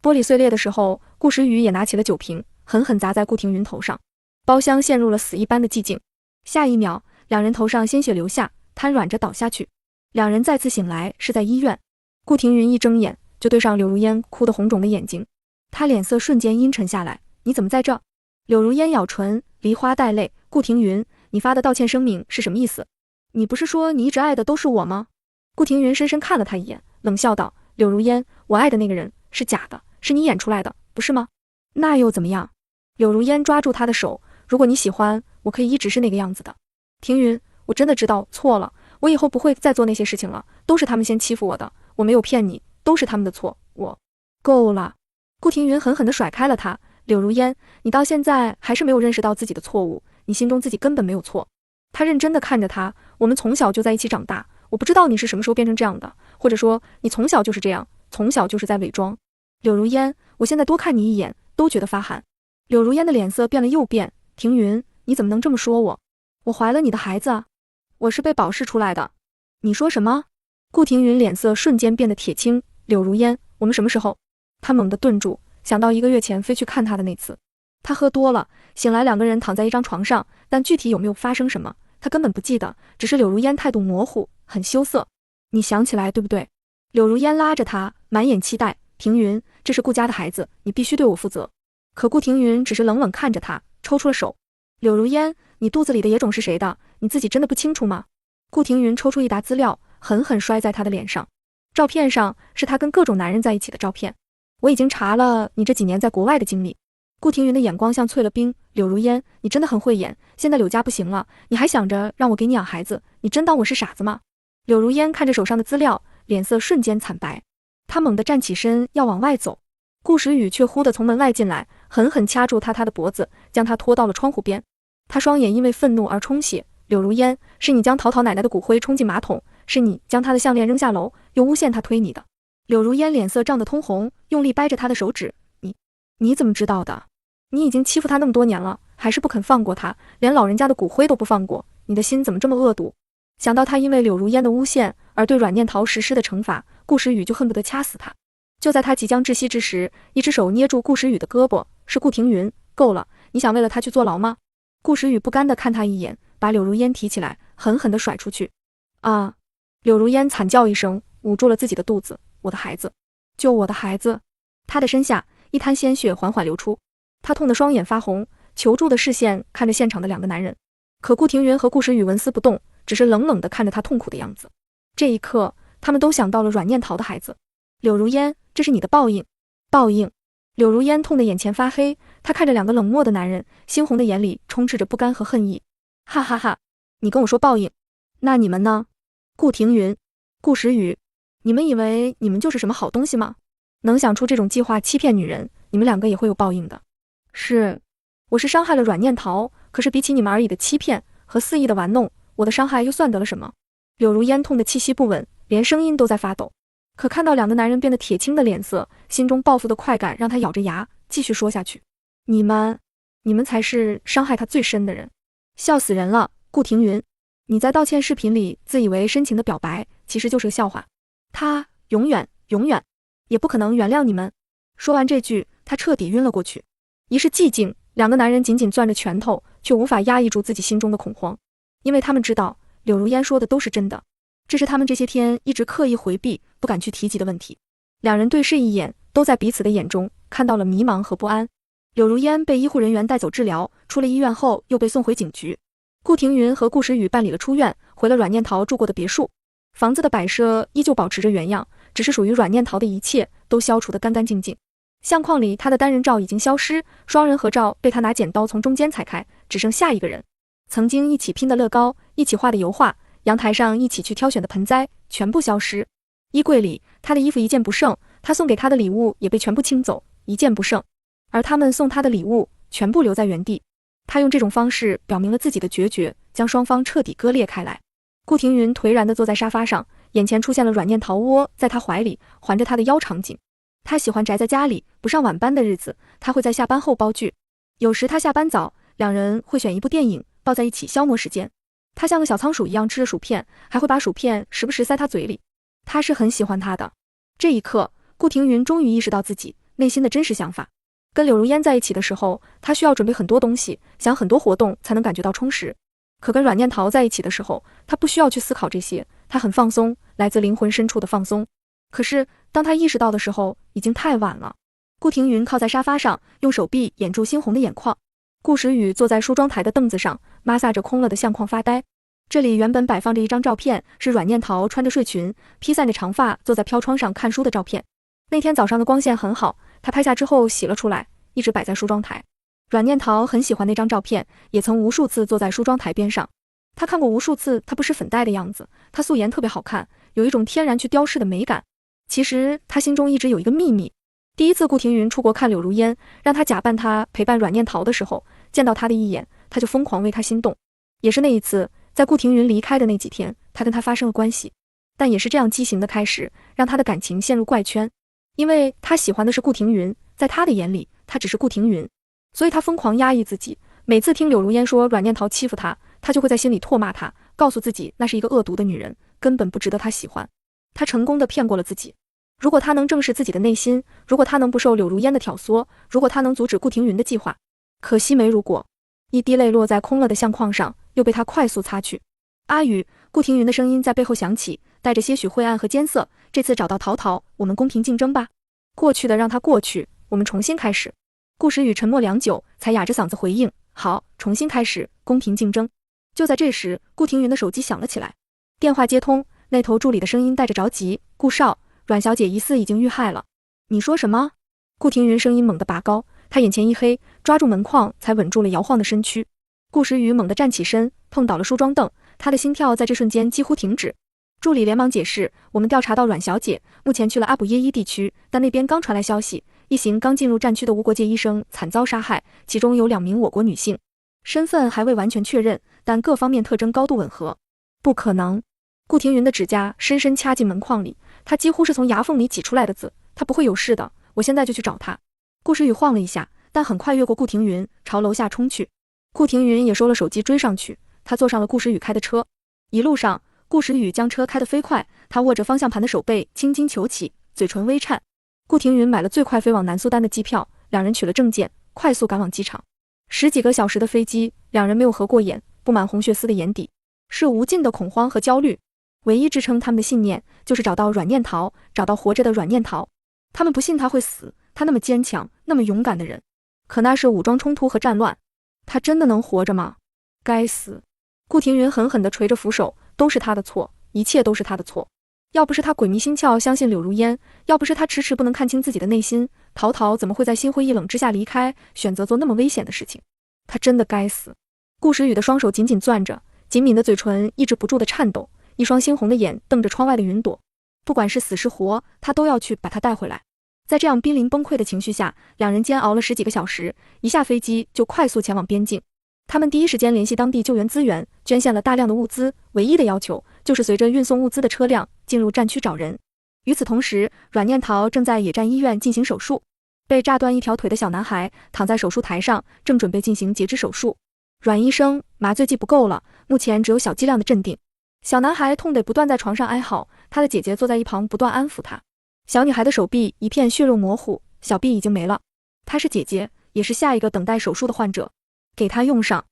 A: 玻璃碎裂的时候，顾时雨也拿起了酒瓶，狠狠砸在顾庭云头上。包厢陷入了死一般的寂静。下一秒，两人头上鲜血流下，瘫软着倒下去。两人再次醒来是在医院。顾庭云一睁眼就对上柳如烟哭得红肿的眼睛。他脸色瞬间阴沉下来，你怎么在这？柳如烟咬唇，梨花带泪，顾庭云，你发的道歉声明是什么意思？你不是说你一直爱的都是我吗？顾庭云深深看了他一眼，冷笑道，柳如烟，我爱的那个人是假的，是你演出来的，不是吗？那又怎么样？柳如烟抓住他的手，如果你喜欢，我可以一直是那个样子的。庭云，我真的知道错了，我以后不会再做那些事情了，都是他们先欺负我的，我没有骗你，都是他们的错，我……够了。顾庭云狠狠地甩开了他，柳如烟，你到现在还是没有认识到自己的错误，你心中自己根本没有错。他认真地看着他，我们从小就在一起长大，我不知道你是什么时候变成这样的，或者说你从小就是这样，从小就是在伪装。柳如烟，我现在多看你一眼都觉得发寒。柳如烟的脸色变了又变，庭云，你怎么能这么说我？我怀了你的孩子啊，我是被保释出来的。你说什么？顾庭云脸色瞬间变得铁青。柳如烟，我们什么时候？他猛地顿住，想到1个月前飞去看他的那次。他喝多了，醒来2个人躺在一张床上，但具体有没有发生什么，他根本不记得，只是柳如烟态度模糊，很羞涩。你想起来对不对？柳如烟拉着他，满眼期待。庭云，这是顾家的孩子，你必须对我负责。可顾庭云只是冷冷看着他，抽出了手。柳如烟，你肚子里的野种是谁的？你自己真的不清楚吗？顾庭云抽出一沓资料，狠狠摔在他的脸上。照片上是他跟各种男人在一起的照片。我已经查了你这几年在国外的经历。顾庭云的眼光像淬了冰。柳如烟，你真的很会演，现在柳家不行了，你还想着让我给你养孩子，你真当我是傻子吗？柳如烟看着手上的资料，脸色瞬间惨白。他猛地站起身要往外走，顾时雨却忽地从门外进来，狠狠掐住他的脖子，将他拖到了窗户边。他双眼因为愤怒而充血。柳如烟，是你将淘淘奶奶的骨灰冲进马桶，是你将她的项链扔下楼，又诬陷她推你的。柳如烟脸色涨得通红，用力掰着他的手指，你怎么知道的？你已经欺负他那么多年了，还是不肯放过他，连老人家的骨灰都不放过，你的心怎么这么恶毒？想到他因为柳如烟的诬陷而对阮念桃实施的惩罚，顾时雨就恨不得掐死他。就在他即将窒息之时，一只手捏住顾时雨的胳膊，是顾庭云。够了，你想为了他去坐牢吗？顾时雨不甘地看他一眼，把柳如烟提起来，狠狠地甩出去。啊！柳如烟惨叫一声，捂住了自己的肚子。我的孩子，救我的孩子！他的身下一滩鲜血缓缓流出，他痛得双眼发红，求助的视线看着现场的2个男人。可顾庭云和顾时雨纹丝不动，只是冷冷地看着他痛苦的样子。这一刻，他们都想到了阮念桃的孩子。柳如烟，这是你的报应！报应！柳如烟痛得眼前发黑，她看着2个冷漠的男人，猩红的眼里充斥着不甘和恨意。哈哈哈，你跟我说报应，那你们呢？顾庭云、顾时雨，你们以为你们就是什么好东西吗？能想出这种计划欺骗女人，你们2个也会有报应的。是，我是伤害了阮念桃，可是比起你们而已的欺骗和肆意的玩弄，我的伤害又算得了什么？柳如烟痛得气息不稳，连声音都在发抖。可看到2个男人变得铁青的脸色，心中报复的快感让他咬着牙继续说下去。你们才是伤害他最深的人，笑死人了！顾庭云，你在道歉视频里自以为深情的表白，其实就是个笑话。他永远也不可能原谅你们。说完这句，他彻底晕了过去。一世寂静，2个男人紧紧攥着拳头，却无法压抑住自己心中的恐慌，因为他们知道柳如烟说的都是真的，这是他们这些天一直刻意回避不敢去提及的问题。2人对视一眼，都在彼此的眼中看到了迷茫和不安。柳如烟被医护人员带走治疗，出了医院后又被送回警局。顾庭云和顾时雨办理了出院，回了阮念桃住过的别墅。房子的摆设依旧保持着原样，只是属于阮念桃的一切都消除得干干净净。相框里他的单人照已经消失，双人合照被他拿剪刀从中间裁开，只剩下一个人。曾经一起拼的乐高，一起画的油画，阳台上一起去挑选的盆栽，全部消失。衣柜里他的衣服一件不剩，他送给他的礼物也被全部清走，一件不剩。而他们送他的礼物全部留在原地。他用这种方式表明了自己的决绝，将双方彻底割裂开来。顾庭云颓然地坐在沙发上，眼前出现了阮念桃窝在他怀里环着他的腰场景。他喜欢宅在家里不上晚班的日子，他会在下班后煲剧。有时他下班早，2人会选一部电影抱在一起消磨时间。他像个小仓鼠一样吃着薯片，还会把薯片时不时塞他嘴里。他是很喜欢他的。这一刻，顾庭云终于意识到自己内心的真实想法。跟柳如烟在一起的时候，他需要准备很多东西，想很多活动才能感觉到充实。可跟阮念桃在一起的时候，他不需要去思考这些，他很放松，来自灵魂深处的放松。可是当他意识到的时候，已经太晚了。顾廷云靠在沙发上，用手臂掩住猩红的眼眶。顾时雨坐在梳妆台的凳子上，抹撒着空了的相框发呆。这里原本摆放着一张照片，是阮念桃穿着睡裙，披散着长发，坐在飘窗上看书的照片。那天早上的光线很好，她拍下之后洗了出来，一直摆在梳妆台。阮念桃很喜欢那张照片，也曾无数次坐在梳妆台边上。她看过无数次她不施粉黛的样子，她素颜特别好看，有一种天然去雕饰的美感。其实她心中一直有一个秘密。第一次顾廷云出国看柳如烟，让她假扮她陪伴阮念桃的时候，见到她的一眼，她就疯狂为她心动。也是那一次，在顾廷云离开的那几天，她跟他发生了关系。但也是这样畸形的开始，让她的感情陷入怪圈。因为她喜欢的是顾廷云，在她的眼里，她只是顾廷云，所以她疯狂压抑自己。每次听柳如烟说阮念桃欺负她，她就会在心里唾骂她，告诉自己那是一个恶毒的女人，根本不值得她喜欢。她成功的骗过了自己。如果她能正视自己的内心，如果她能不受柳如烟的挑唆，如果她能阻止顾廷云的计划，可惜没如果。一滴泪落在空了的相框上，又被她快速擦去。阿宇，顾廷云的声音在背后响起，带着些许晦暗和艰涩。这次找到陶陶，我们公平竞争吧。过去的让它过去，我们重新开始。顾时雨沉默良久，才哑着嗓子回应：好，重新开始，公平竞争。就在这时，顾廷云的手机响了起来。电话接通，那头助理的声音带着着急：顾少，阮小姐疑似已经遇害了。你说什么？顾廷云声音猛地拔高，他眼前一黑，抓住门框才稳住了摇晃的身躯。顾时雨猛地站起身，碰倒了梳妆凳，他的心跳在这瞬间几乎停止。助理连忙解释：我们调查到阮小姐目前去了阿卜耶伊地区，但那边刚传来消息，一行刚进入战区的无国界医生惨遭杀害，其中有2名我国女性，身份还未完全确认，但各方面特征高度吻合。不可能！顾廷云的指甲深深掐进门框里，他几乎是从牙缝里挤出来的字。他不会有事的，我现在就去找他。顾时雨晃了一下，但很快越过顾廷云，朝楼下冲去。顾廷云也收了手机追上去，他坐上了顾时雨开的车。一路上，顾时雨将车开得飞快，他握着方向盘的手背青筋球起，嘴唇微颤。顾廷云买了最快飞往南苏丹的机票，两人取了证件，快速赶往机场。10几个小时的飞机，两人没有合过眼，布满红血丝的眼底是无尽的恐慌和焦虑。唯一支撑他们的信念，就是找到阮念桃，找到活着的阮念桃。他们不信他会死，他那么坚强，那么勇敢的人。可那是武装冲突和战乱，他真的能活着吗？该死！顾廷云狠狠地捶着扶手，都是他的错，一切都是他的错。要不是他鬼迷心窍相信柳如烟，要不是他迟迟不能看清自己的内心，陶陶怎么会在心灰意冷之下离开，选择做那么危险的事情？他真的该死！顾时雨的双手紧紧攥着，紧抿的嘴唇抑制不住的颤抖，一双猩红的眼瞪着窗外的云朵。不管是死是活，他都要去把他带回来。在这样濒临崩溃的情绪下，两人煎熬了10几个小时，一下飞机就快速前往边境。他们第一时间联系当地救援资源，捐献了大量的物资，唯一的要求就是随着运送物资的车辆进入战区找人。与此同时，阮念桃正在野战医院进行手术。被炸断一条腿的小男孩躺在手术台上，正准备进行截肢手术。阮医生，麻醉剂不够了，目前只有小剂量的镇定。小男孩痛得不断在床上哀嚎，他的姐姐坐在一旁不断安抚他。小女孩的手臂一片血肉模糊，小臂已经没了。她是姐姐，也是下一个等待手术的患者。给她用上。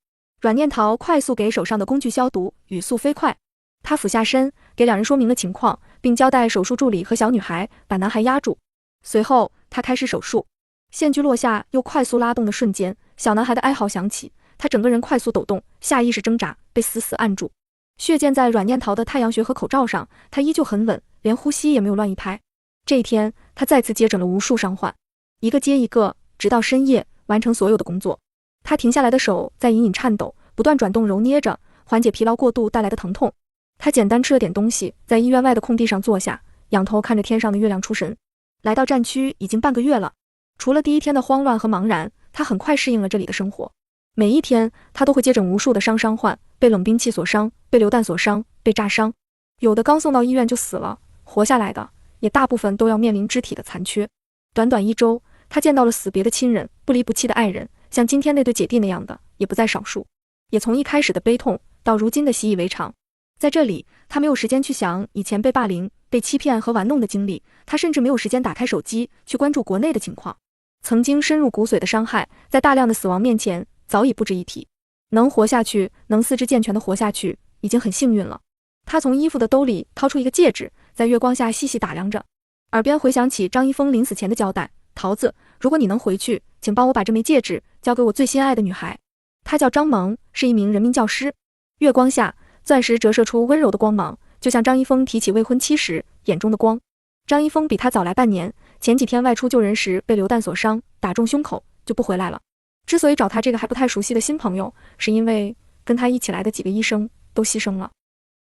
A: 阮念桃快速给手上的工具消毒，语速飞快。他俯下身，给两人说明了情况，并交代手术助理和小女孩把男孩压住。随后，他开始手术。线锯落下又快速拉动的瞬间，小男孩的哀嚎响起，他整个人快速抖动，下意识挣扎，被死死按住。血溅在阮念桃的太阳穴和口罩上，他依旧很稳，连呼吸也没有乱一拍。这一天，他再次接诊了无数伤患，一个接一个，直到深夜，完成所有的工作。他停下来的手在隐隐颤抖，不断转动揉捏着，缓解疲劳过度带来的疼痛。他简单吃了点东西，在医院外的空地上坐下，仰头看着天上的月亮出神。来到战区已经半个月了，除了第一天的慌乱和茫然，他很快适应了这里的生活。每一天，他都会接诊无数的伤患，被冷兵器所伤，被榴弹所伤，被炸伤，有的刚送到医院就死了，活下来的也大部分都要面临肢体的残缺。短短1周，他见到了死别的亲人，不离不弃的爱人，像今天那对姐弟那样的也不在少数，也从一开始的悲痛到如今的习以为常。在这里，他没有时间去想以前被霸凌、被欺骗和玩弄的经历，他甚至没有时间打开手机去关注国内的情况。曾经深入骨髓的伤害，在大量的死亡面前早已不值一提。能活下去，能四肢健全的活下去，已经很幸运了。他从衣服的兜里掏出一个戒指，在月光下细细打量着，耳边回想起张一峰临死前的交代：桃子，如果你能回去，请帮我把这枚戒指交给我最心爱的女孩。她叫张萌，是一名人民教师。月光下，钻石折射出温柔的光芒，就像张一峰提起未婚妻时眼中的光。张一峰比他早来半年，前几天外出救人时被流弹所伤，打中胸口就不回来了。之所以找他这个还不太熟悉的新朋友，是因为跟他一起来的几个医生都牺牲了。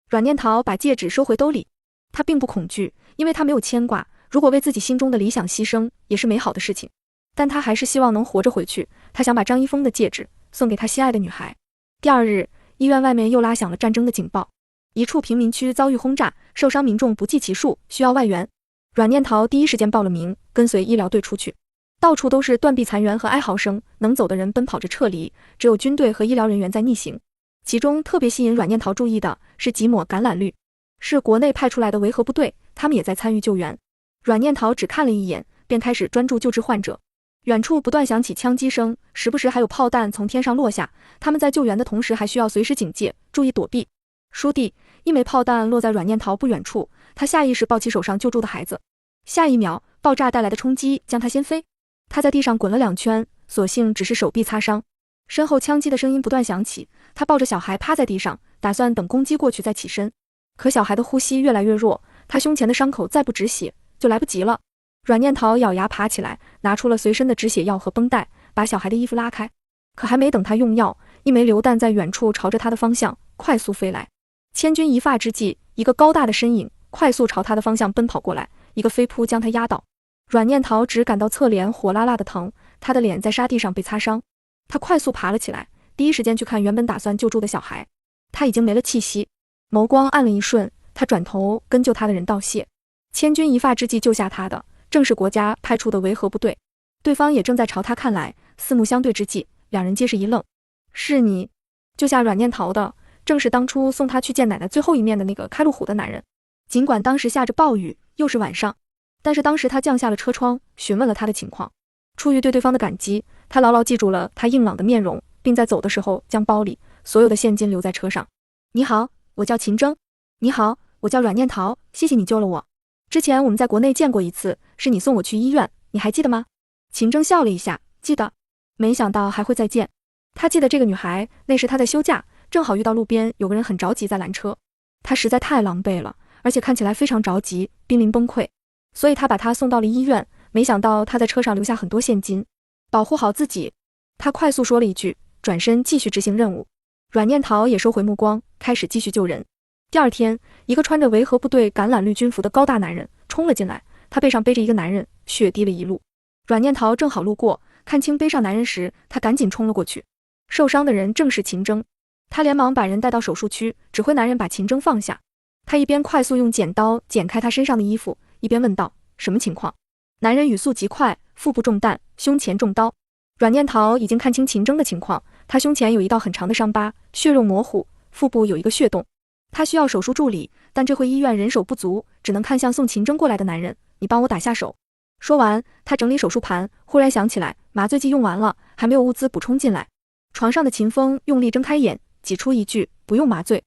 A: 阮念桃把戒指收回兜里，他并不恐惧，因为他没有牵挂，如果为自己心中的理想牺牲也是美好的事情。但他还是希望能活着回去，他想把张一峰的戒指送给他心爱的女孩。第二日，医院外面又拉响了战争的警报，一处贫民区遭遇轰炸，受伤民众不计其数，需要外援。阮念桃第一时间报了名，跟随医疗队出去。到处都是断臂残垣和哀嚎声，能走的人奔跑着撤离，只有军队和医疗人员在逆行。其中特别吸引阮念桃注意的是几抹橄榄绿，是国内派出来的维和部队，他们也在参与救援。阮念桃只看了一眼，便开始专注救治患者。远处不断响起枪击声，时不时还有炮弹从天上落下，他们在救援的同时还需要随时警戒，注意躲避。倏地，一枚炮弹落在阮念桃不远处，他下意识抱起手上救助的孩子，下一秒爆炸带来的冲击将他掀飞，他在地上滚了2圈，所幸只是手臂擦伤。身后枪击的声音不断响起，他抱着小孩趴在地上，打算等攻击过去再起身。可小孩的呼吸越来越弱，他胸前的伤口再不止血就来不及了。阮念桃咬牙爬起来，拿出了随身的止血药和绷带，把小孩的衣服拉开。可还没等他用药，一枚榴弹在远处朝着他的方向快速飞来。千钧一发之际，一个高大的身影快速朝他的方向奔跑过来，一个飞扑将他压倒。阮念桃只感到侧脸火辣辣的疼，他的脸在沙地上被擦伤。他快速爬了起来，第一时间去看原本打算救助的小孩，他已经没了气息。眸光暗了一瞬，他转头跟救他的人道谢。千钧一发之际救下他的正是国家派出的维和部队，对方也正在朝他看来。四目相对之际，两人皆是一愣。是你？救下阮念桃的正是当初送他去见奶奶最后一面的那个开路虎的男人。尽管当时下着暴雨，又是晚上，但是当时他降下了车窗，询问了他的情况。出于对对方的感激，他牢牢记住了他硬朗的面容，并在走的时候将包里所有的现金留在车上。你好，我叫秦征。你好，我叫阮念桃，谢谢你救了我。之前我们在国内见过一次，是你送我去医院，你还记得吗？秦征笑了一下，记得。没想到还会再见。他记得这个女孩，那时他在休假，正好遇到路边有个人很着急在拦车，他实在太狼狈了，而且看起来非常着急，濒临崩溃，所以他把他送到了医院。没想到他在车上留下很多现金，保护好自己。他快速说了一句，转身继续执行任务。阮念桃也收回目光，开始继续救人。第二天，一个穿着维和部队橄榄绿军服的高大男人冲了进来，他背上背着一个男人，血滴了一路。阮念桃正好路过，看清背上男人时，他赶紧冲了过去。受伤的人正是秦征，他连忙把人带到手术区，指挥男人把秦征放下。他一边快速用剪刀剪开他身上的衣服，一边问道：什么情况？男人语速极快，腹部中弹，胸前中刀。阮念桃已经看清秦征的情况，他胸前有一道很长的伤疤，血肉模糊，腹部有一个血洞。他需要手术助理，但这回医院人手不足，只能看向送秦征过来的男人，你帮我打下手。说完，他整理手术盘，忽然想起来麻醉剂用完了，还没有物资补充进来。床上的秦风用力睁开眼，挤出一句：不用麻醉。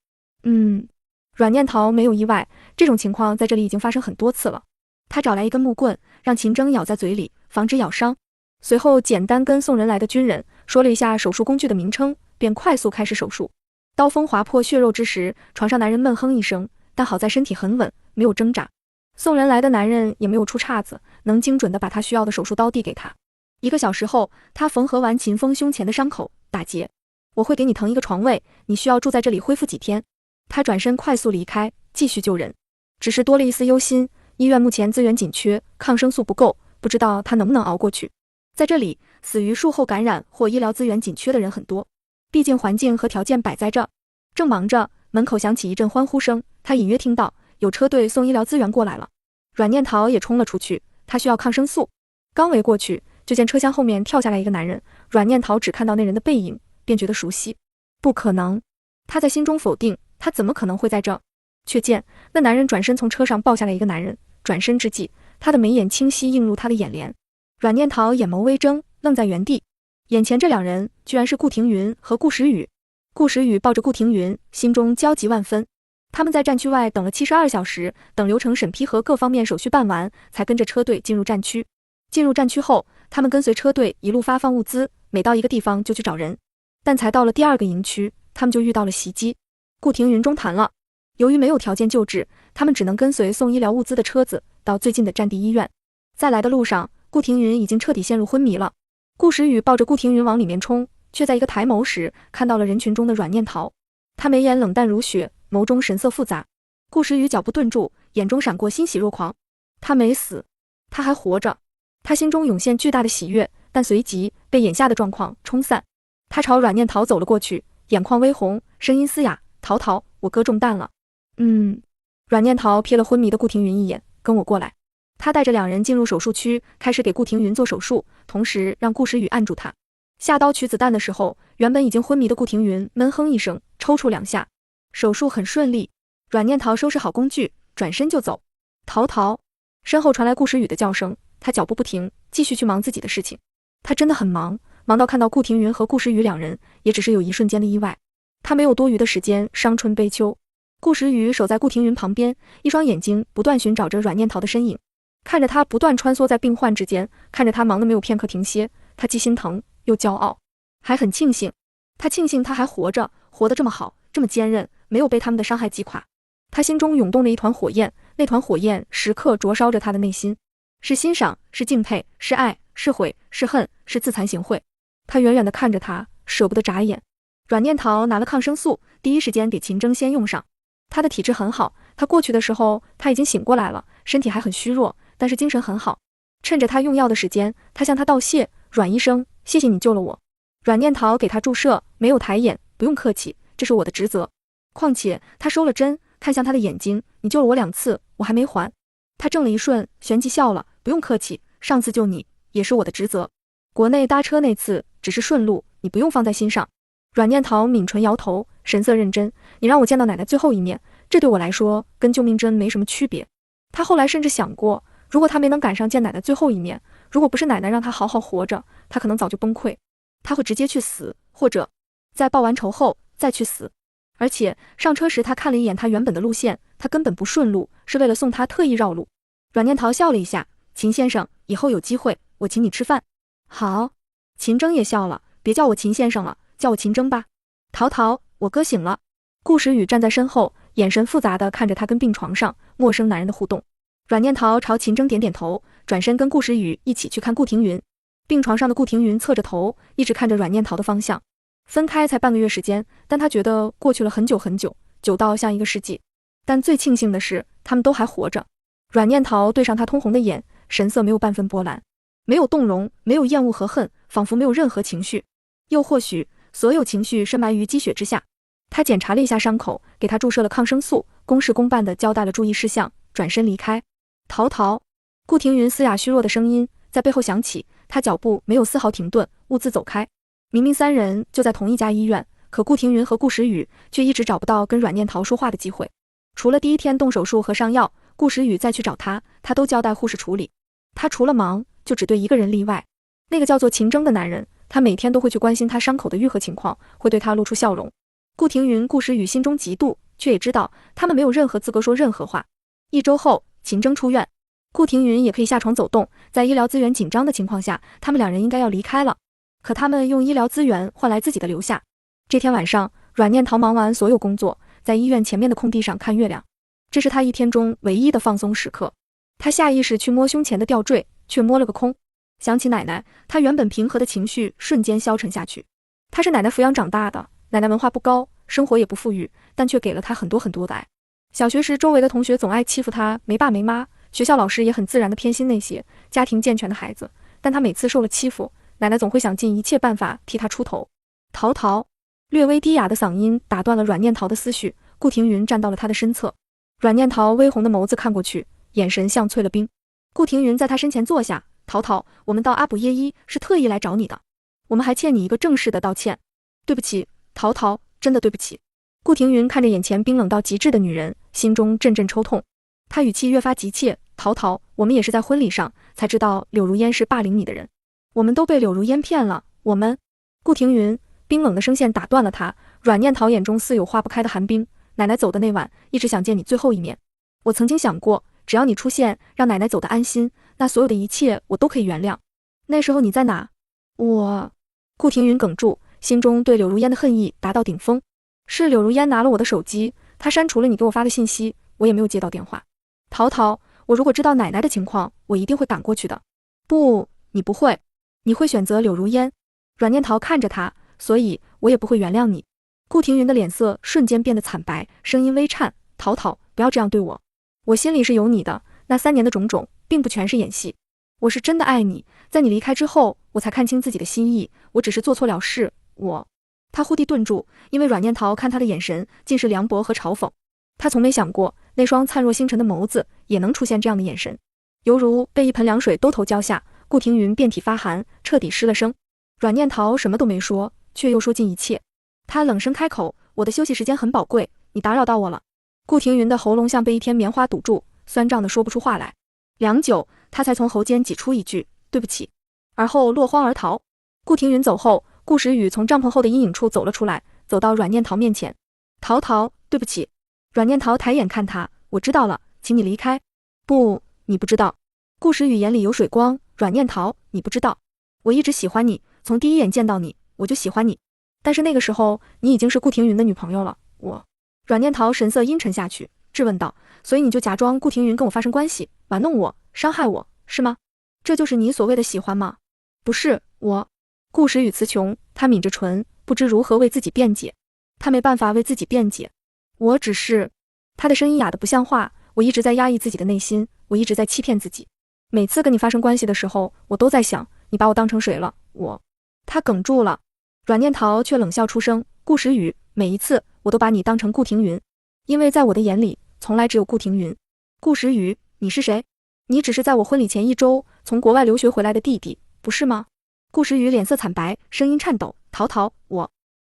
A: 阮念桃没有意外，这种情况在这里已经发生很多次了。他找来一根木棍，让秦征咬在嘴里，防止咬伤。随后简单跟送人来的军人说了一下手术工具的名称，便快速开始手术。刀锋划破血肉之时，床上男人闷哼一声，但好在身体很稳，没有挣扎。送人来的男人也没有出岔子，能精准地把他需要的手术刀递给他。1个小时后，他缝合完秦风胸前的伤口，打结。我会给你腾一个床位，你需要住在这里恢复几天。他转身快速离开，继续救人。只是多了一丝忧心，医院目前资源紧缺，抗生素不够，不知道他能不能熬过去。在这里，死于术后感染或医疗资源紧缺的人很多，毕竟环境和条件摆在这。正忙着，门口响起一阵欢呼声，他隐约听到有车队送医疗资源过来了。阮念桃也冲了出去，他需要抗生素。刚围过去，就见车厢后面跳下来一个男人，阮念桃只看到那人的背影，便觉得熟悉。不可能，他在心中否定，他怎么可能会在这？却见那男人转身从车上抱下来一个男人，转身之际，他的眉眼清晰映入他的眼帘。阮念桃眼眸微睁，愣在原地。眼前这两人居然是顾庭云和顾时雨。顾时雨抱着顾庭云，心中焦急万分。他们在战区外等了72小时，等流程审批和各方面手续办完，才跟着车队进入战区。进入战区后，他们跟随车队一路发放物资，每到一个地方就去找人。但才到了第2个营区，他们就遇到了袭击。顾廷云中弹了，由于没有条件救治，他们只能跟随送医疗物资的车子到最近的战地医院。在来的路上，顾廷云已经彻底陷入昏迷了。顾时雨抱着顾廷云往里面冲，却在一个抬眸时看到了人群中的阮念桃。他眉眼冷淡如雪，眸中神色复杂。顾时雨脚步顿住，眼中闪过欣喜若狂。他没死，他还活着。他心中涌现巨大的喜悦，但随即被眼下的状况冲散。他朝阮念桃走了过去，眼眶微红，声音嘶哑：“桃桃，我哥中弹了。”阮念桃瞥了昏迷的顾廷云一眼，跟我过来。他带着2人进入手术区，开始给顾廷云做手术，同时让顾时雨按住他。下刀取子弹的时候，原本已经昏迷的顾廷云闷哼一声，抽搐2下。手术很顺利，阮念桃收拾好工具，转身就走。桃桃，身后传来顾时雨的叫声，他脚步不停，继续去忙自己的事情。他真的很忙，忙到看到顾廷云和顾时雨2人，也只是有一瞬间的意外。他没有多余的时间伤春悲秋。顾时雨守在顾廷云旁边，一双眼睛不断寻找着阮念桃的身影，看着他不断穿梭在病患之间，看着他忙得没有片刻停歇，他既心疼又骄傲，还很庆幸。他庆幸他还活着，活得这么好，这么坚韧，没有被他们的伤害击垮。他心中涌动着一团火焰，那团火焰时刻灼烧着他的内心，是欣赏，是敬佩，是爱，是悔，是恨，是自惭形秽。他远远地看着他，舍不得眨眼。阮念桃拿了抗生素，第一时间给秦征先用上。他的体质很好，他过去的时候他已经醒过来了，身体还很虚弱，但是精神很好。趁着他用药的时间，他向他道谢：“阮医生，谢谢你救了我。”阮念桃给他注射，没有抬眼：“不用客气，这是我的职责。况且他收了针，看向他的眼睛：“你救了我2次，我还没还。”他怔了一瞬，旋即笑了：“不用客气，上次救你也是我的职责。国内搭车那次只是顺路，你不用放在心上。”阮念桃抿唇摇头，神色认真：“你让我见到奶奶最后一面，这对我来说跟救命针没什么区别。”他后来甚至想过，如果他没能赶上见奶奶最后一面，如果不是奶奶让他好好活着，他可能早就崩溃，他会直接去死，或者在报完仇后再去死。而且上车时他看了一眼他原本的路线，他根本不顺路，是为了送他特意绕路。阮念桃笑了一下：“秦先生，以后有机会我请你吃饭。”好。秦征也笑了：“别叫我秦先生了，叫我秦征吧。”桃桃，我哥醒了。顾时雨站在身后，眼神复杂地看着他跟病床上陌生男人的互动。阮念桃朝秦征点点头，转身跟顾时雨一起去看顾廷云。病床上的顾廷云侧着头，一直看着阮念桃的方向。分开才半个月时间，但他觉得过去了很久很久，久到像1个世纪。但最庆幸的是，他们都还活着。阮念桃对上他通红的眼，神色没有半分波澜，没有动容，没有厌恶和恨，仿佛没有任何情绪，又或许所有情绪深埋于积雪之下。他检查了一下伤口，给他注射了抗生素，公事公办地交代了注意事项，转身离开。桃桃，顾廷云嘶哑虚弱的声音在背后响起，他脚步没有丝毫停顿，兀自走开。明明3人就在同一家医院，可顾廷云和顾时雨却一直找不到跟阮念桃说话的机会。除了第1天动手术和上药，顾时雨再去找他都交代护士处理。他除了忙，就只对1个人例外，那个叫做秦征的男人，他每天都会去关心他伤口的愈合情况，会对他露出笑容。顾廷云、顾时雨心中嫉妒，却也知道他们没有任何资格说任何话。1周后，秦征出院，顾廷云也可以下床走动，在医疗资源紧张的情况下，他们2人应该要离开了。可他们用医疗资源换来自己的留下。这天晚上，阮念桃忙完所有工作，在医院前面的空地上看月亮，这是他1天中唯一的放松时刻。他下意识去摸胸前的吊坠，却摸了个空。想起奶奶，他原本平和的情绪瞬间消沉下去。他是奶奶抚养长大的，奶奶文化不高，生活也不富裕，但却给了他很多很多的爱。小学时，周围的同学总爱欺负他没爸没妈，学校老师也很自然地偏心那些家庭健全的孩子，但他每次受了欺负，奶奶总会想尽一切办法替他出头。桃桃，略微低哑的嗓音打断了阮念桃的思绪。顾廷云站到了他的身侧，阮念桃微红的眸子看过去，眼神像淬了冰。顾廷云在他身前坐下：“桃桃，我们到阿卜耶伊是特意来找你的，我们还欠你一个正式的道歉。对不起，桃桃，真的对不起。”顾廷云看着眼前冰冷到极致的女人，心中阵阵抽痛。他语气越发急切：“桃桃，我们也是在婚礼上才知道柳如烟是霸凌你的人，我们都被柳如烟骗了。我们……”顾廷云冰冷的声线打断了他。阮念桃眼中似有化不开的寒冰。奶奶走的那晚，一直想见你最后一面。我曾经想过，只要你出现，让奶奶走得安心，那所有的一切我都可以原谅。那时候你在哪？我……顾庭云哽住，心中对柳如烟的恨意达到顶峰。是柳如烟拿了我的手机，她删除了你给我发的信息，我也没有接到电话。淘淘，我如果知道奶奶的情况，我一定会赶过去的。不，你不会，你会选择柳如烟。阮念桃看着他，所以我也不会原谅你。顾庭云的脸色瞬间变得惨白，声音微颤，淘淘，不要这样对我，我心里是有你的，那3年的种种并不全是演戏，我是真的爱你，在你离开之后，我才看清自己的心意，我只是做错了事，他忽地顿住，因为阮念桃看他的眼神尽是凉薄和嘲讽，他从没想过那双灿若星辰的眸子也能出现这样的眼神，犹如被一盆凉水兜头浇下，顾庭云遍体发寒，彻底失了声。阮念桃什么都没说，却又说尽一切。他冷声开口，我的休息时间很宝贵，你打扰到我了。顾庭云的喉咙像被一片棉花堵住，酸胀的说不出话来。良久，他才从喉间挤出一句对不起，而后落荒而逃。顾庭云走后，顾时雨从帐篷后的阴影处走了出来，走到阮念桃面前。桃桃，对不起。阮念桃抬眼看他，我知道了，请你离开。不，你不知道。顾时雨眼里有水光，阮念桃，你不知道，我一直喜欢你，从第一眼见到你，我就喜欢你。但是那个时候，你已经是顾庭云的女朋友了。阮念桃神色阴沉下去，质问道：所以你就假装顾庭云跟我发生关系，玩弄我，伤害我，是吗？这就是你所谓的喜欢吗？不是，顾时雨词穷，他抿着唇，不知如何为自己辩解。他没办法为自己辩解，我只是……他的声音哑得不像话，我一直在压抑自己的内心，我一直在欺骗自己。每次跟你发生关系的时候，我都在想，你把我当成谁了？他哽住了。阮念桃却冷笑出声，顾时雨，每一次我都把你当成顾庭云，因为在我的眼里，从来只有顾庭云。顾时雨，你是谁？你只是在我婚礼前1周从国外留学回来的弟弟，不是吗？顾时雨脸色惨白，声音颤抖，桃桃，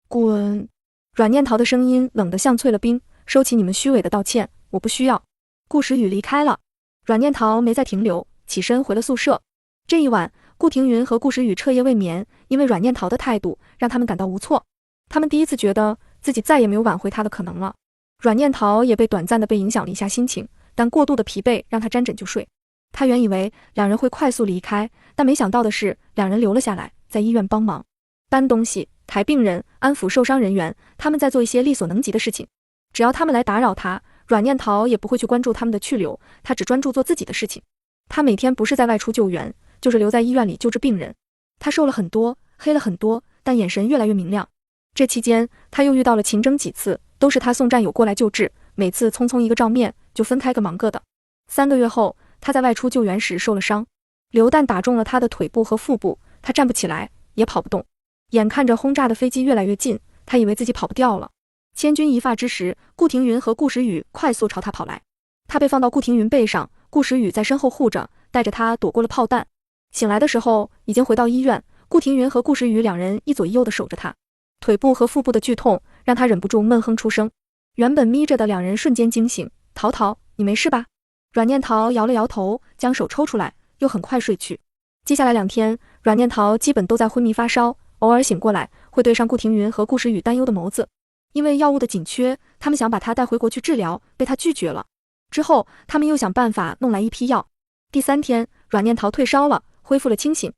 A: 滚！阮念桃的声音冷得像淬了冰，收起你们虚伪的道歉，我不需要。顾时雨离开了，阮念桃没再停留，起身回了宿舍。这一晚，顾庭云和顾时雨彻夜未眠，因为阮念桃的态度让他们感到无措。他们第一次觉得自己再也没有挽回他的可能了。阮念桃也被短暂的被影响了一下心情，但过度的疲惫让他沾枕就睡。他原以为两人会快速离开，但没想到的是，两人留了下来，在医院帮忙搬东西、抬病人、安抚受伤人员，他们在做一些力所能及的事情。只要他们来打扰他，阮念桃也不会去关注他们的去留，他只专注做自己的事情。他每天不是在外出救援，就是留在医院里救治病人。他瘦了很多，黑了很多，但眼神越来越明亮。这期间，他又遇到了秦征几次，都是他送战友过来救治，每次匆匆一个照面就分开个忙个的。3个月后，他在外出救援时受了伤，榴弹打中了他的腿部和腹部，他站不起来，也跑不动。眼看着轰炸的飞机越来越近，他以为自己跑不掉了。千钧一发之时，顾庭云和顾时雨快速朝他跑来，他被放到顾庭云背上，顾时雨在身后护着，带着他躲过了炮弹。醒来的时候，已经回到医院，顾庭云和顾时雨两人一左一右的守着他。腿部和腹部的剧痛让他忍不住闷哼出声。原本眯着的两人瞬间惊醒，桃桃，你没事吧？阮念桃摇了摇头，将手抽出来，又很快睡去。接下来2天，阮念桃基本都在昏迷发烧，偶尔醒过来会对上顾庭云和顾时雨担忧的眸子。因为药物的紧缺，他们想把他带回国去治疗，被他拒绝了。之后他们又想办法弄来一批药。第3天，阮念桃退烧了，恢复了清醒。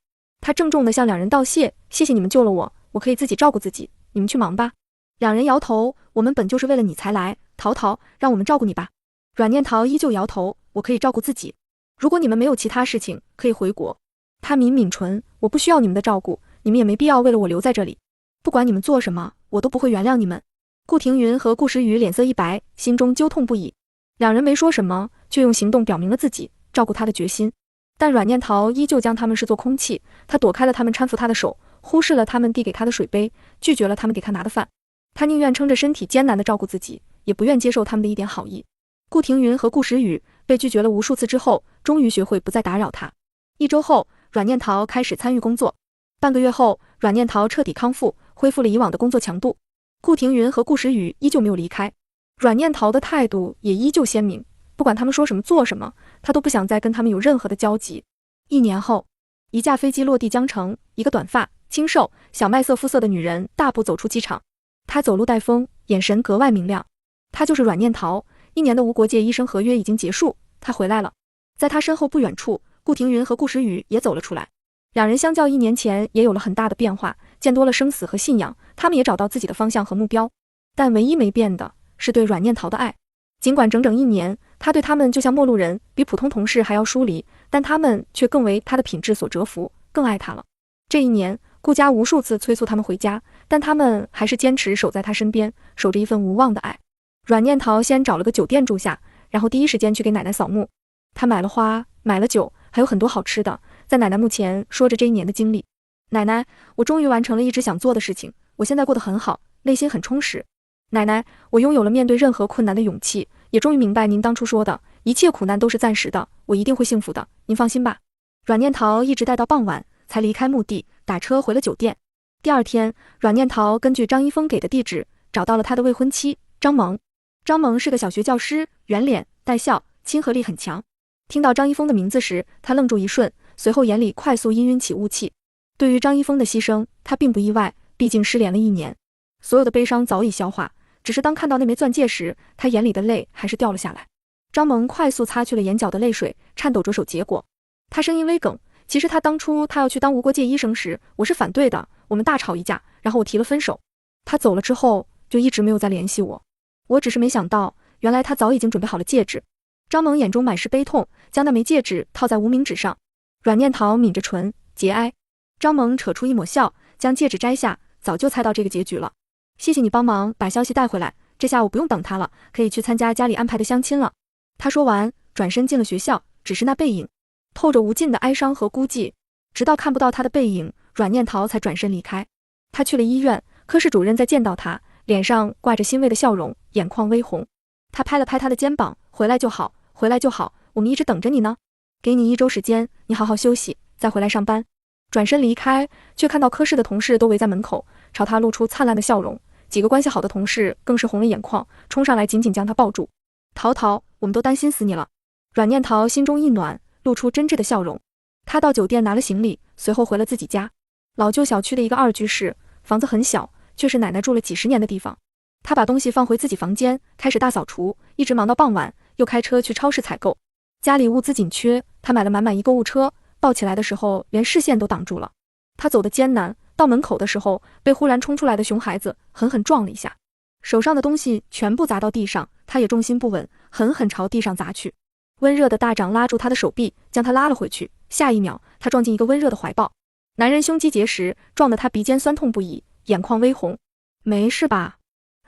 A: 他郑重地向两人道谢，谢谢你们救了我，我可以自己照顾自己，你们去忙吧。两人摇头，我们本就是为了你才来，桃桃，让我们照顾你吧。阮念桃依旧摇头，我可以照顾自己。如果你们没有其他事情，可以回国。他抿抿唇，我不需要你们的照顾，你们也没必要为了我留在这里。不管你们做什么，我都不会原谅你们。顾庭云和顾时雨脸色一白，心中揪痛不已。两人没说什么，却用行动表明了自己照顾他的决心。但阮念桃依旧将他们视作空气，他躲开了他们搀扶他的手，忽视了他们递给他的水杯，拒绝了他们给他拿的饭。他宁愿撑着身体艰难地照顾自己，也不愿接受他们的一点好意。顾庭云和顾时雨被拒绝了无数次之后，终于学会不再打扰他。1周后，阮念桃开始参与工作。半个月后，阮念桃彻底康复，恢复了以往的工作强度。顾庭云和顾时雨依旧没有离开，阮念桃的态度也依旧鲜明，不管他们说什么做什么，他都不想再跟他们有任何的交集。1年后，一架飞机落地江城，一个短发、清瘦、小麦色肤色的女人大步走出机场。她走路带风，眼神格外明亮。她就是阮念桃。1年的无国界医生合约已经结束，他回来了。在他身后不远处，顾庭云和顾时雨也走了出来。两人相较1年前也有了很大的变化，见多了生死和信仰，他们也找到自己的方向和目标。但唯一没变的是对阮念桃的爱。尽管整整1年，他对他们就像陌路人，比普通同事还要疏离，但他们却更为他的品质所折服，更爱他了。这1年，顾家无数次催促他们回家，但他们还是坚持守在他身边，守着一份无望的爱。阮念桃先找了个酒店住下，然后第一时间去给奶奶扫墓。他买了花，买了酒，还有很多好吃的，在奶奶墓前说着这1年的经历。奶奶，我终于完成了一直想做的事情，我现在过得很好，内心很充实。奶奶，我拥有了面对任何困难的勇气，也终于明白您当初说的，一切苦难都是暂时的，我一定会幸福的，您放心吧。阮念桃一直待到傍晚才离开墓地，打车回了酒店。第二天，阮念桃根据张一峰给的地址，找到了他的未婚妻张萌。张萌是个小学教师，圆脸带笑，亲和力很强。听到张一峰的名字时，他愣住一瞬，随后眼里快速氤氲起雾气。对于张一峰的牺牲，他并不意外，毕竟失联了1年，所有的悲伤早已消化，只是当看到那枚钻戒时，他眼里的泪还是掉了下来。张萌快速擦去了眼角的泪水，颤抖着手结果。他声音微哽，其实当初他要去当无国界医生时，我是反对的，我们大吵一架，然后我提了分手。他走了之后，就一直没有再联系我。我只是没想到，原来他早已经准备好了戒指。张萌眼中满是悲痛，将那枚戒指套在无名指上。阮念桃抿着唇，节哀。张萌扯出一抹笑，将戒指摘下，早就猜到这个结局了。谢谢你帮忙把消息带回来，这下我不用等他了，可以去参加家里安排的相亲了。他说完，转身进了学校，只是那背影透着无尽的哀伤和孤寂。直到看不到他的背影，阮念桃才转身离开。他去了医院，科室主任在见到他，脸上挂着欣慰的笑容，眼眶微红。他拍了拍他的肩膀，回来就好，回来就好，我们一直等着你呢。给你1周时间，你好好休息，再回来上班。转身离开，却看到科室的同事都围在门口，朝他露出灿烂的笑容。几个关系好的同事更是红了眼眶，冲上来紧紧将他抱住。桃桃，我们都担心死你了。阮念桃心中一暖，露出真挚的笑容。他到酒店拿了行李，随后回了自己家。老旧小区的一个2居室，房子很小，却是奶奶住了几10年的地方。他把东西放回自己房间，开始大扫除，一直忙到傍晚，又开车去超市采购。家里物资紧缺，他买了满满一购物车，抱起来的时候连视线都挡住了。他走得艰难，到门口的时候被忽然冲出来的熊孩子狠狠撞了一下，手上的东西全部砸到地上，他也重心不稳，狠狠朝地上砸去。温热的大掌拉住他的手臂，将他拉了回去，下一秒他撞进一个温热的怀抱。男人胸肌结实，撞得他鼻尖酸痛不已，眼眶微红。没事吧？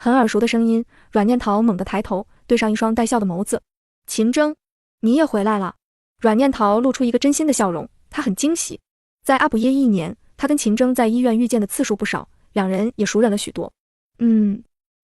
A: 很耳熟的声音，阮念桃猛地抬头，对上一双带笑的眸子。秦征，你也回来了。阮念桃露出一个真心的笑容，他很惊喜。在阿卜耶1年，他跟秦征在医院遇见的次数不少，两人也熟稔了许多。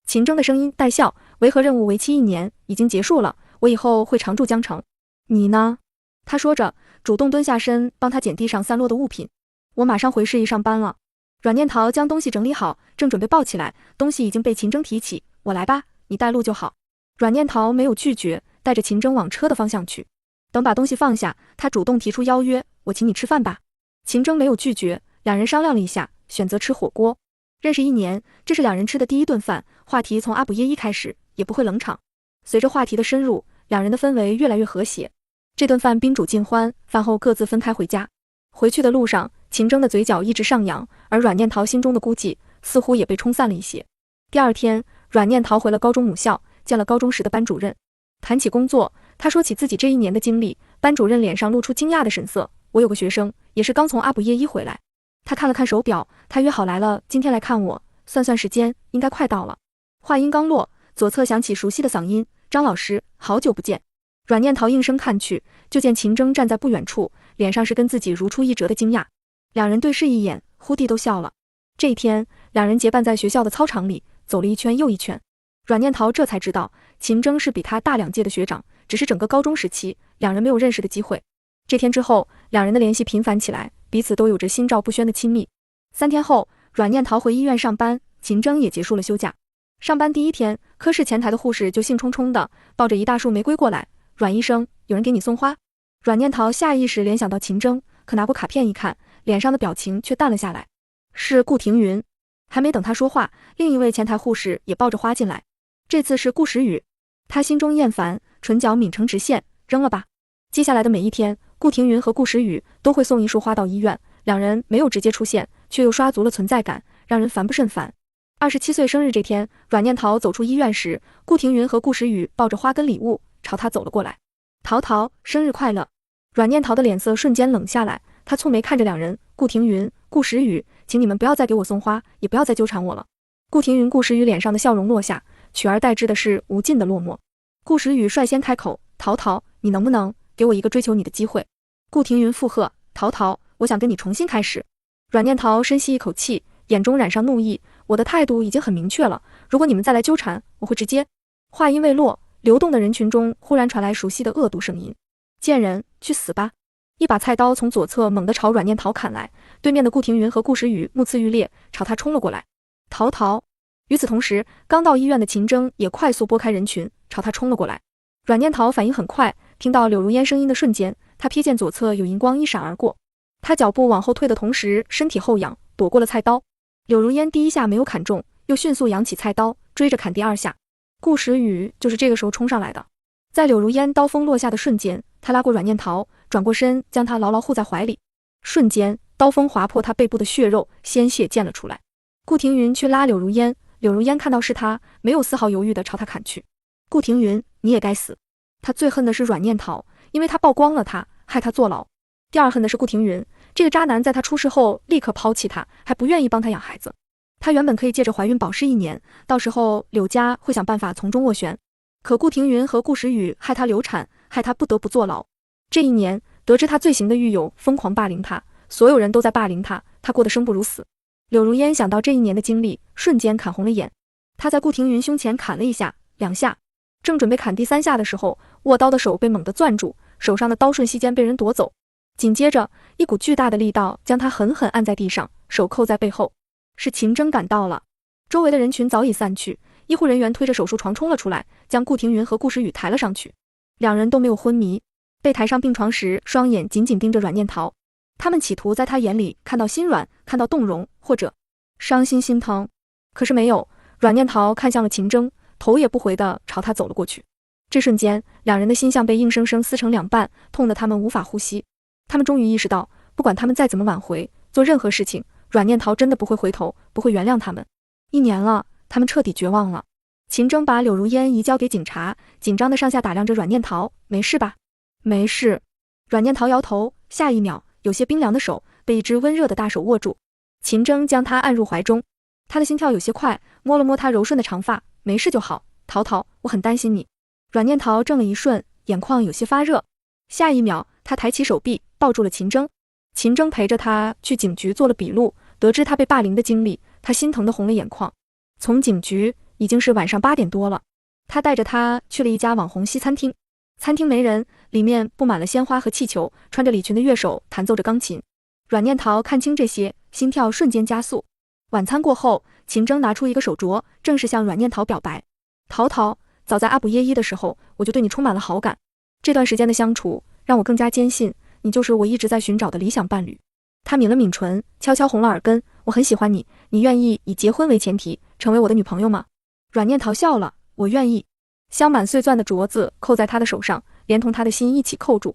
A: 秦征的声音带笑，维和任务为期1年，已经结束了，我以后会常驻江城。你呢？他说着，主动蹲下身帮他捡地上散落的物品。我马上回市一上班了。阮念桃将东西整理好，正准备抱起来，东西已经被秦征提起。我来吧，你带路就好。阮念桃没有拒绝，带着秦征往车的方向去。等把东西放下，他主动提出邀约，我请你吃饭吧。秦征没有拒绝，两人商量了一下，选择吃火锅。认识1年，这是两人吃的第1顿饭，话题从阿卜耶1开始，也不会冷场。随着话题的深入，两人的氛围越来越和谐。这顿饭宾主尽欢，饭后各自分开回家。回去的路上，秦征的嘴角一直上扬，而阮念桃心中的孤寂似乎也被冲散了一些。第2天，阮念桃回了高中母校，见了高中时的班主任。谈起工作，他说起自己这1年的经历，班主任脸上露出惊讶的神色。我有个学生，也是刚从阿卜耶1回来。他看了看手表，他约好来了，今天来看我，算算时间，应该快到了。话音刚落，左侧响起熟悉的嗓音，张老师，好久不见。阮念桃应声看去，就见秦征站在不远处，脸上是跟自己如出一辙的惊讶。两人对视一眼，忽地都笑了。这一天，两人结伴在学校的操场里走了一圈又一圈。阮念桃这才知道，秦征是比他大2届的学长，只是整个高中时期，两人没有认识的机会。这天之后，两人的联系频繁起来，彼此都有着心照不宣的亲密。3天后，阮念桃回医院上班，秦征也结束了休假。上班第1天，科室前台的护士就兴冲冲的抱着一大束玫瑰过来。阮医生，有人给你送花。阮念桃下意识联想到秦征，可拿过卡片一看，脸上的表情却淡了下来。是顾庭云。还没等他说话，另一位前台护士也抱着花进来。这次是顾时雨。他心中厌烦，唇角抿成直线，扔了吧。接下来的每一天，顾廷云和顾时雨都会送一束花到医院，两人没有直接出现，却又刷足了存在感，让人烦不胜烦。27岁生日这天，阮念桃走出医院时，顾廷云和顾时雨抱着花跟礼物朝他走了过来。桃桃，生日快乐！阮念桃的脸色瞬间冷下来，她蹙眉看着两人，顾廷云、顾时雨，请你们不要再给我送花，也不要再纠缠我了。顾廷云、顾时雨脸上的笑容落下，取而代之的是无尽的落寞。顾时雨率先开口，桃桃，你能不能给我一个追求你的机会？顾廷云附和，桃桃，我想跟你重新开始。阮念桃深吸一口气，眼中染上怒意，我的态度已经很明确了，如果你们再来纠缠，我会直接……话音未落，流动的人群中忽然传来熟悉的恶毒声音，贱人，去死吧！一把菜刀从左侧猛地朝阮念桃砍来，对面的顾廷云和顾时雨目眦欲裂，朝他冲了过来。桃桃！与此同时，刚到医院的秦征也快速拨开人群，朝他冲了过来。阮念桃反应很快，听到柳如烟声音的瞬间，他瞥见左侧有银光一闪而过，他脚步往后退的同时，身体后仰，躲过了菜刀。柳如烟第一下没有砍中，又迅速扬起菜刀，追着砍第二下。顾时雨就是这个时候冲上来的，在柳如烟刀锋落下的瞬间，他拉过阮念桃，转过身将她牢牢护在怀里。瞬间，刀锋划破他背部的血肉，鲜血溅了出来。顾廷云去拉柳如烟，柳如烟看到是他，没有丝毫犹豫地朝他砍去。顾廷云，你也该死！他最恨的是阮念桃，因为他曝光了他，害他坐牢。第二恨的是顾廷云，这个渣男在他出事后立刻抛弃他，还不愿意帮他养孩子。他原本可以借着怀孕保释1年，到时候柳家会想办法从中斡旋。可顾廷云和顾时雨害他流产，害他不得不坐牢。这1年，得知他罪行的狱友疯狂霸凌他，所有人都在霸凌他，他过得生不如死。柳如烟想到这1年的经历，瞬间看红了眼。他在顾廷云胸前砍了1下、2下，正准备砍第3下的时候，握刀的手被猛地攥住，手上的刀瞬息间被人夺走。紧接着，一股巨大的力道将他狠狠按在地上，手扣在背后。是秦征赶到了，周围的人群早已散去，医护人员推着手术床冲了出来，将顾廷云和顾时雨抬了上去。两人都没有昏迷，被抬上病床时，双眼紧紧盯着阮念桃。他们企图在他眼里看到心软，看到动容，或者伤心心疼，可是没有。阮念桃看向了秦征，头也不回地朝他走了过去。这瞬间，两人的心像被硬生生撕成2半，痛得他们无法呼吸。他们终于意识到，不管他们再怎么挽回，做任何事情，阮念桃真的不会回头，不会原谅他们。1年了，他们彻底绝望了。秦征把柳如烟移交给警察，紧张的上下打量着阮念桃，没事吧？没事。阮念桃摇头，下一秒，有些冰凉的手被一只温热的大手握住。秦征将她按入怀中，他的心跳有些快，摸了摸她柔顺的长发，没事就好，桃桃，我很担心你。阮念桃怔了一瞬，眼眶有些发热。下一秒，他抬起手臂抱住了秦征。秦征陪着他去警局做了笔录，得知他被霸凌的经历，他心疼的红了眼眶。从警局已经是晚上8点多了，他带着他去了一家网红西餐厅。餐厅没人，里面布满了鲜花和气球，穿着礼裙的乐手弹奏着钢琴。阮念桃看清这些，心跳瞬间加速。晚餐过后，秦征拿出一个手镯，正式向阮念桃表白。桃桃，早在阿卜耶伊的时候，我就对你充满了好感。这段时间的相处，让我更加坚信，你就是我一直在寻找的理想伴侣。他抿了抿唇，悄悄红了耳根，我很喜欢你，你愿意以结婚为前提，成为我的女朋友吗？阮念桃笑了，我愿意。镶满碎钻的镯子扣在他的手上，连同他的心一起扣住。